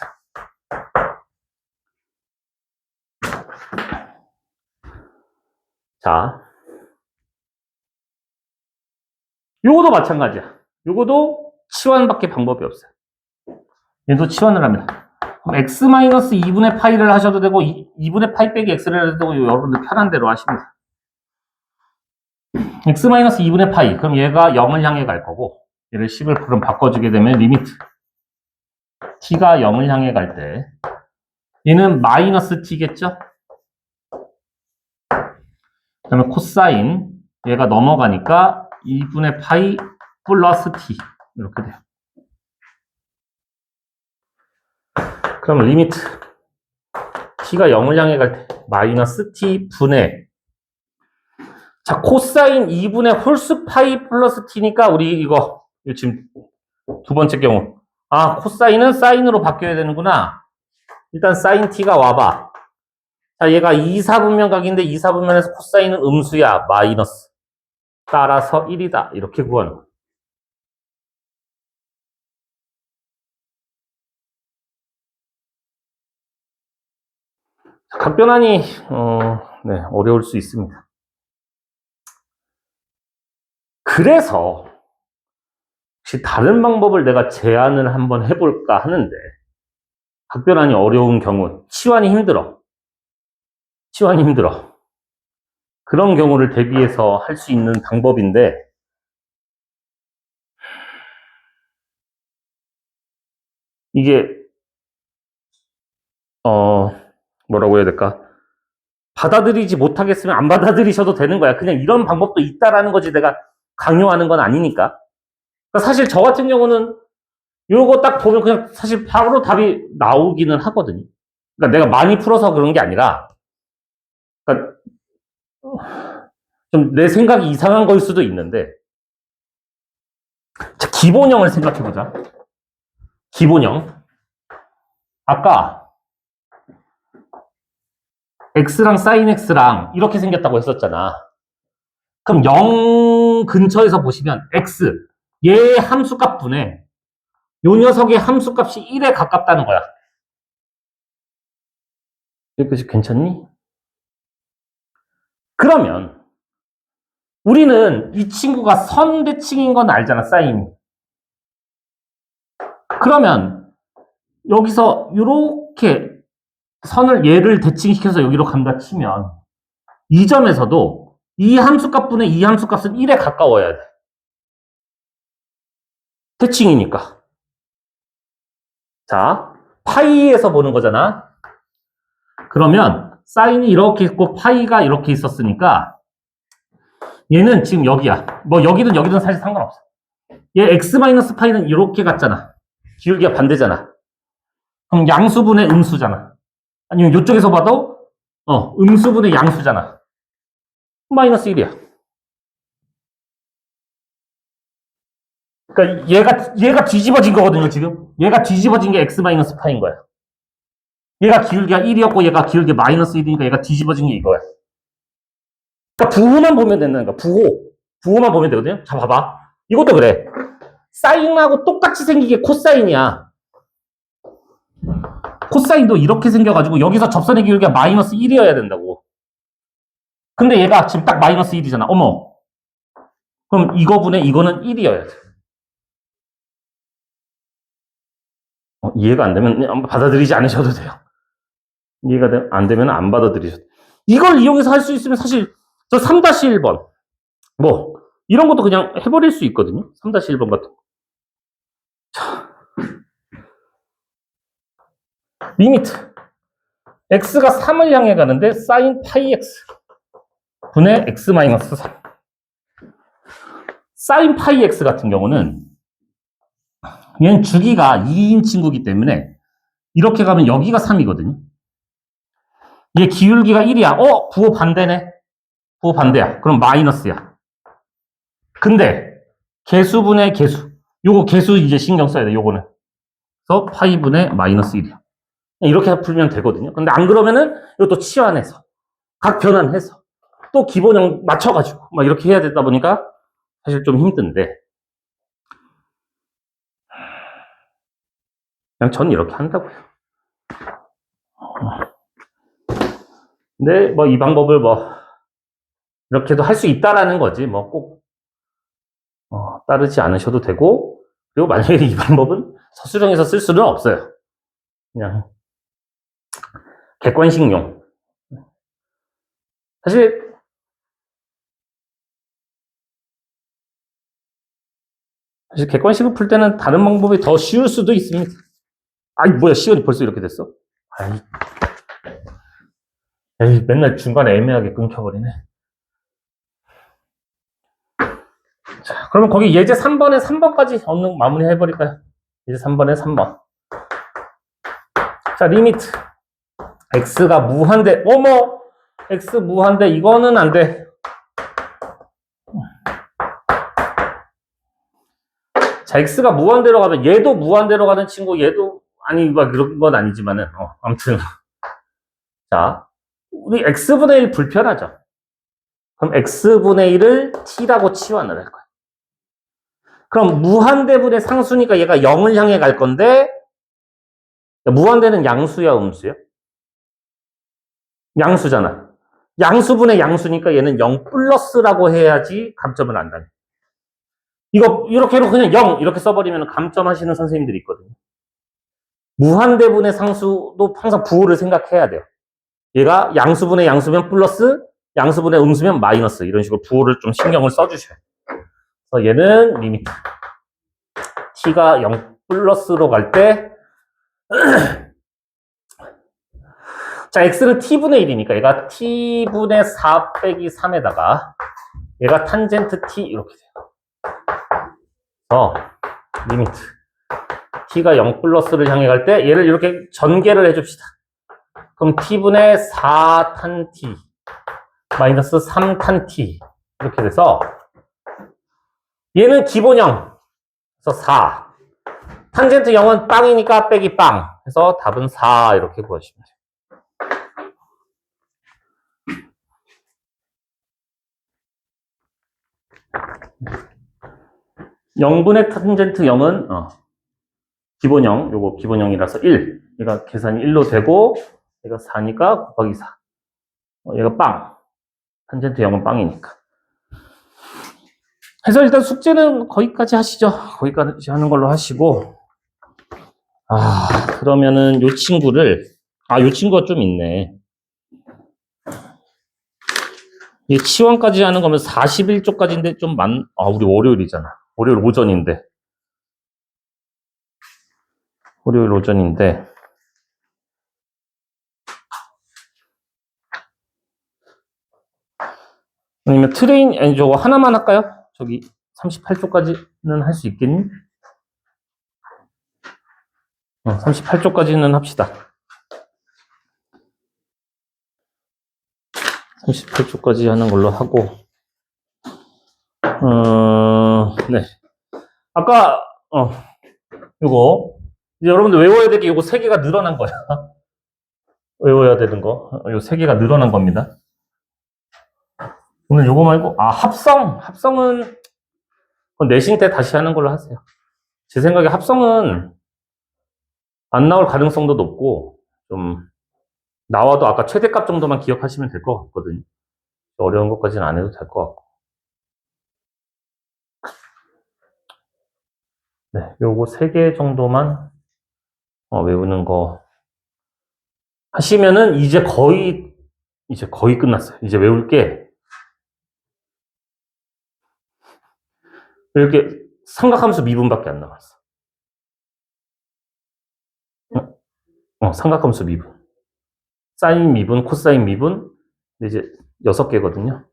자, 요거도 마찬가지야. 요거도 치환밖에 방법이 없어요. 얘도 치환을 합니다. 그럼 x-2분의 파이를 하셔도 되고 2분의 파이 빼기 x를 해도 되고 여러분들 편한 대로 하십니다. x-2분의 파이 그럼 얘가 0을 향해 갈 거고 얘를 10을 그럼 바꿔주게 되면 리미트 t가 0을 향해 갈 때 얘는 마이너스 t겠죠? 그러면 코사인 얘가 넘어가니까 2분의 파이 플러스 t 이렇게 돼요. 그럼 리미트 t가 0을 향해 갈 때 마이너스 t 분의 자 코사인 2분의 홀수 파이 플러스 t니까 우리 이거 지금 두 번째 경우 코사인은 사인으로 바뀌어야 되는구나. 일단 사인 t가 와봐. 자, 얘가 2사분면각인데 2사분면에서 코사인은 음수야. 마이너스. 따라서 1이다. 이렇게 구하는 거야. 각변환이 네, 어려울 수 있습니다. 그래서 혹시 다른 방법을 내가 제안을 한번 해볼까 하는데 각변환이 어려운 경우, 치환이 힘들어. 치환이 힘들어. 그런 경우를 대비해서 할 수 있는 방법인데 이게 뭐라고 해야 될까? 받아들이지 못하겠으면 안 받아들이셔도 되는 거야. 그냥 이런 방법도 있다라는 거지 내가 강요하는 건 아니니까. 그러니까 사실 저 같은 경우는 이거 딱 보면 그냥 사실 바로 답이 나오기는 하거든요. 그러니까 내가 많이 풀어서 그런 게 아니라 그러니까 좀 내 생각이 이상한 걸 수도 있는데 자, 기본형을 생각해보자. 기본형. 아까 x랑 sin x랑 이렇게 생겼다고 했었잖아. 그럼 0 근처에서 보시면 x 얘의 함수값분에 요 녀석의 함수값이 1에 가깝다는 거야. 여기까지 괜찮니? 그러면 우리는 이 친구가 선대칭인 건 알잖아, 사인이. 그러면 여기서 이렇게 선을 얘를 대칭시켜서 여기로 간다 치면 이 점에서도 이 함수값분의 이 함수값은 1에 가까워야 돼. 대칭이니까. 자, 파이에서 보는 거잖아. 그러면 사인이 이렇게 있고 파이가 이렇게 있었으니까 얘는 지금 여기야. 뭐 여기든 여기든 사실 상관없어. 얘 x-파이는 이렇게 갔잖아. 기울기가 반대잖아. 그럼 양수분의 음수잖아. 아니면 이쪽에서 봐도 음수분의 양수잖아. 마이너스 1이야. 그러니까 얘가 뒤집어진 거거든요, 지금. 얘가 뒤집어진 게 x-파인 거야. 얘가 기울기가 1이었고 얘가 기울기 마이너스 1이니까 얘가 뒤집어진 게 이거야. 그러니까 부호만 보면 된다는 거야. 부호만 보면 되거든요. 자, 봐봐. 이것도 그래. 사인하고 똑같이 생긴 게 코사인이야. 코사인도 이렇게 생겨가지고 여기서 접선의 기울기가 마이너스 1이어야 된다고. 근데 얘가 지금 딱 마이너스 1이잖아. 어머. 그럼 이거분의 이거는 1이어야 돼. 이해가 안 되면 받아들이지 않으셔도 돼요. 이해가 안 되면 안 받아들이셔도 돼요. 이걸 이용해서 할 수 있으면 사실 저 3-1번 뭐 이런 것도 그냥 해버릴 수 있거든요. 3-1번 같은 거. 자, 리미트 x가 3을 향해 가는데 sin 파이 x 분의 x 마이너스 3 sin 파이 x 같은 경우는 얘는 주기가 2인 친구이기 때문에 이렇게 가면 여기가 3이거든요. 얘 기울기가 1이야. 부호 반대네. 부호 반대야. 그럼 마이너스야. 근데 개수분의 개수. 요거 개수 이제 신경 써야 돼. 요거는. 그래서 파이분의 마이너스 1이야. 이렇게 풀면 되거든요. 근데 안 그러면은 이것도 치환해서 각 변환해서 또 기본형 맞춰가지고 막 이렇게 해야 되다 보니까 사실 좀 힘든데 그냥 전 이렇게 한다고요. 근데 뭐 이 방법을 뭐 이렇게도 할 수 있다라는 거지. 뭐 꼭 따르지 않으셔도 되고 그리고 만약에 이 방법은 서술형에서 쓸 수는 없어요. 그냥 객관식용. 사실 객관식을 풀 때는 다른 방법이 더 쉬울 수도 있습니다. 아이 뭐야 시간이 벌써 이렇게 됐어? 에이 맨날 중간에 애매하게 끊겨버리네. 자 그러면 거기 예제 3번에 3번까지 얻는 마무리 해버릴까요? 예제 3번에 3번. 자 리미트 x가 무한대 어머 x 무한대 이거는 안 돼. 자 x가 무한대로 가면 얘도 무한대로 가는 친구 얘도 아니, 막 그런 건 아니지만은, 아무튼. 자, 우리 x분의 1 불편하죠? 그럼 x분의 1을 t라고 치환을 할 거야. 그럼 무한대분의 상수니까 얘가 0을 향해 갈 건데, 무한대는 양수야, 음수야? 양수잖아. 양수분의 양수니까 얘는 0 플러스라고 해야지 감점을 안다네. 이거 이렇게 해도 그냥 0 이렇게 써버리면 감점하시는 선생님들이 있거든요. 무한대분의 상수도 항상 부호를 생각해야 돼요. 얘가 양수분의 양수면 플러스, 양수분의 음수면 마이너스 이런 식으로 부호를 좀 신경을 써주셔요. 그래서 얘는 리미트 t가 0 플러스로 갈 때 자, x는 t분의 1이니까 얘가 t분의 4 빼기 3에다가 얘가 탄젠트 t 이렇게 돼요. 리미트 t가 0 플러스를 향해 갈 때 얘를 이렇게 전개를 해줍시다. 그럼 t분의 4탄 t 마이너스 3탄 t 이렇게 돼서 얘는 기본형 그래서 4 탄젠트 0은 빵이니까 빼기 빵 해서 답은 4 이렇게 구하시면 돼요. 0분의 탄젠트 0은 기본형, 요거 기본형이라서 1. 얘가 계산이 1로 되고 얘가 4니까 곱하기 4. 얘가 빵. 탄젠트 0은 빵이니까. 그래서 일단 숙제는 거기까지 하시죠. 거기까지 하는 걸로 하시고 그러면은 요 친구를 요 친구가 좀 있네. 이 치환까지 하는 거면 41쪽까지인데 좀 우리 월요일이잖아. 월요일 오전인데. 월요일 오전인데. 아니면 아니, 저거 하나만 할까요? 저기 38쪽까지는 할 수 있겠니? 38쪽까지는 합시다. 38쪽까지 하는 걸로 하고. 네. 아까, 요거. 이제 여러분들 외워야 될 게 요거 3개가 늘어난 거야. 외워야 되는 거. 요 3개가 늘어난 겁니다. 오늘 요거 말고, 합성은, 내신 때 다시 하는 걸로 하세요. 제 생각에 합성은 안 나올 가능성도 높고, 좀, 나와도 아까 최대값 정도만 기억하시면 될 것 같거든요. 어려운 것까지는 안 해도 될 것 같고. 네, 요거 3개 정도만, 외우는 거 하시면은 이제 거의 끝났어요. 이제 외울 게, 이렇게 삼각함수 미분밖에 안 남았어. 삼각함수 미분. 사인 미분, 코사인 미분, 이제 6개거든요.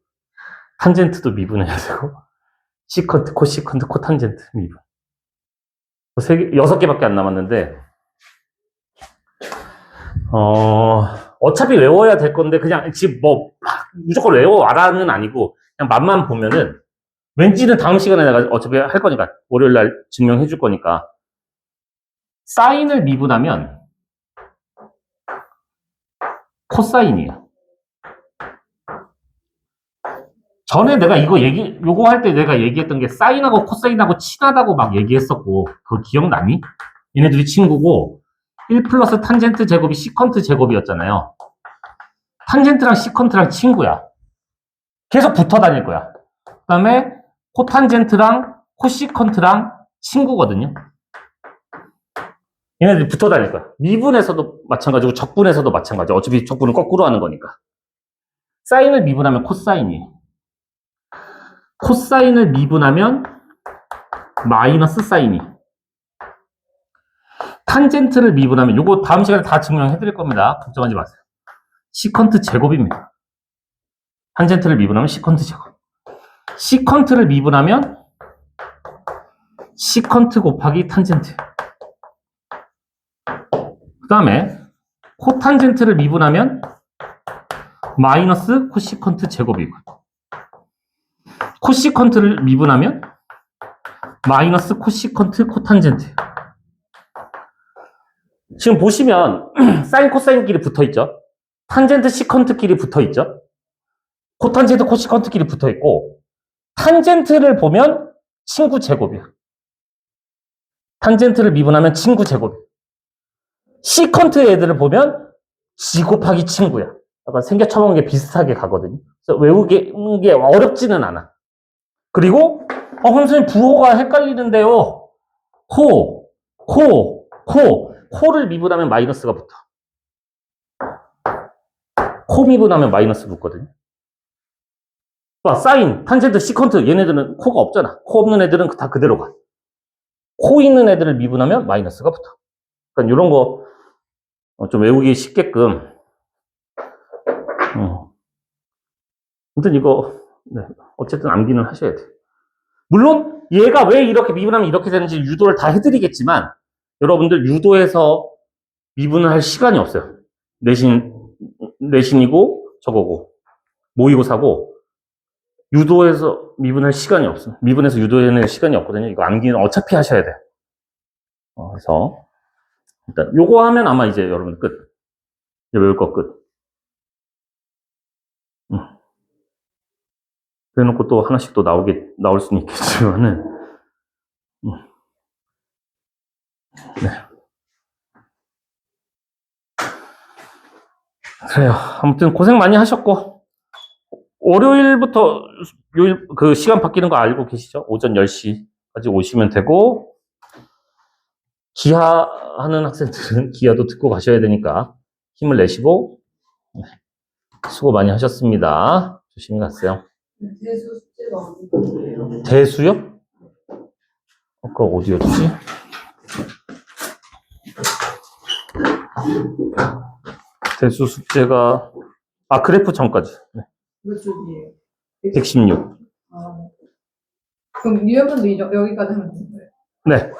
탄젠트도 미분해야 되고, 시컨트, 코시컨트, 코탄젠트 미분. 6개밖에 안 남았는데, 어차피 외워야 될 건데, 그냥 지금 무조건 외워와라는 아니고, 그냥 맛만 보면은, 왠지는 다음 시간에 내가 어차피 할 거니까, 월요일날 증명해 줄 거니까, 사인을 미분하면, 코사인이야. 전에 내가 요거 할 때 내가 얘기했던 게 사인하고 코사인하고 친하다고 막 얘기했었고, 그거 기억나니? 얘네들이 친구고, 1 플러스 탄젠트 제곱이 시컨트 제곱이었잖아요. 탄젠트랑 시컨트랑 친구야. 계속 붙어 다닐 거야. 그 다음에 코탄젠트랑 코시컨트랑 친구거든요. 얘네들이 붙어 다닐 거야. 미분에서도 마찬가지고 적분에서도 마찬가지. 어차피 적분은 거꾸로 하는 거니까. 사인을 미분하면 코사인이에요. 코사인을 미분하면 마이너스 사인이. 탄젠트를 미분하면 요거 다음 시간에 다 증명해 드릴 겁니다. 걱정하지 마세요. 시컨트 제곱입니다. 탄젠트를 미분하면 시컨트 제곱. 시컨트를 미분하면 시컨트 곱하기 탄젠트. 그 다음에 코탄젠트를 미분하면 마이너스 코시컨트 제곱이고, 코시컨트를 미분하면 마이너스 코시컨트 코탄젠트. 지금 보시면 사인 코사인끼리 붙어있죠. 탄젠트 시컨트끼리 붙어있죠. 코탄젠트 코시컨트끼리 붙어있고 탄젠트를 보면 친구 제곱이야. 탄젠트를 미분하면 친구 제곱이야. 시컨트 애들을 보면 지 곱하기 친구야. 약간 생겨 처먹는 게 비슷하게 가거든요. 그래서 외우는 게 어렵지는 않아. 그리고 선생님 부호가 헷갈리는데요. 코를 미분하면 마이너스가 붙어. 코 미분하면 마이너스 붙거든요. 봐, 사인, 탄젠트, 시컨트 얘네들은 코가 없잖아. 코 없는 애들은 다 그대로 가. 코 있는 애들을 미분하면 마이너스가 붙어. 그러니까 이런 거 좀 외우기 쉽게끔. 아무튼 이거 네, 어쨌든 암기는 하셔야 돼. 물론 얘가 왜 이렇게 미분하면 이렇게 되는지 유도를 다 해드리겠지만 여러분들 유도해서 미분을 할 시간이 없어요. 내신이고 저거고 모의고사고 유도해서 미분할 시간이 없어요. 미분해서 유도해낼 시간이 없거든요. 이거 암기는 어차피 하셔야 돼. 그래서 일단 요거 하면 아마 이제 여러분 끝. 이제 외울 거 끝. 그래놓고 또 하나씩 또 나올 수는 있겠지만은 네. 그래요. 아무튼 고생 많이 하셨고 월요일부터 요일 그 시간 바뀌는 거 알고 계시죠? 오전 10시까지 오시면 되고 기하하는 학생들은 기하도 듣고 가셔야 되니까 힘을 내시고 수고 많이 하셨습니다. 조심히 가세요. 대수 숙제가 어디예요? 대수요? 아까 어디였지? 대수 숙제가 그래프 전까지. 네. 몇 쪽이에요? 116. 그럼 유형분도 여기까지 하면 되는 거예요? 네.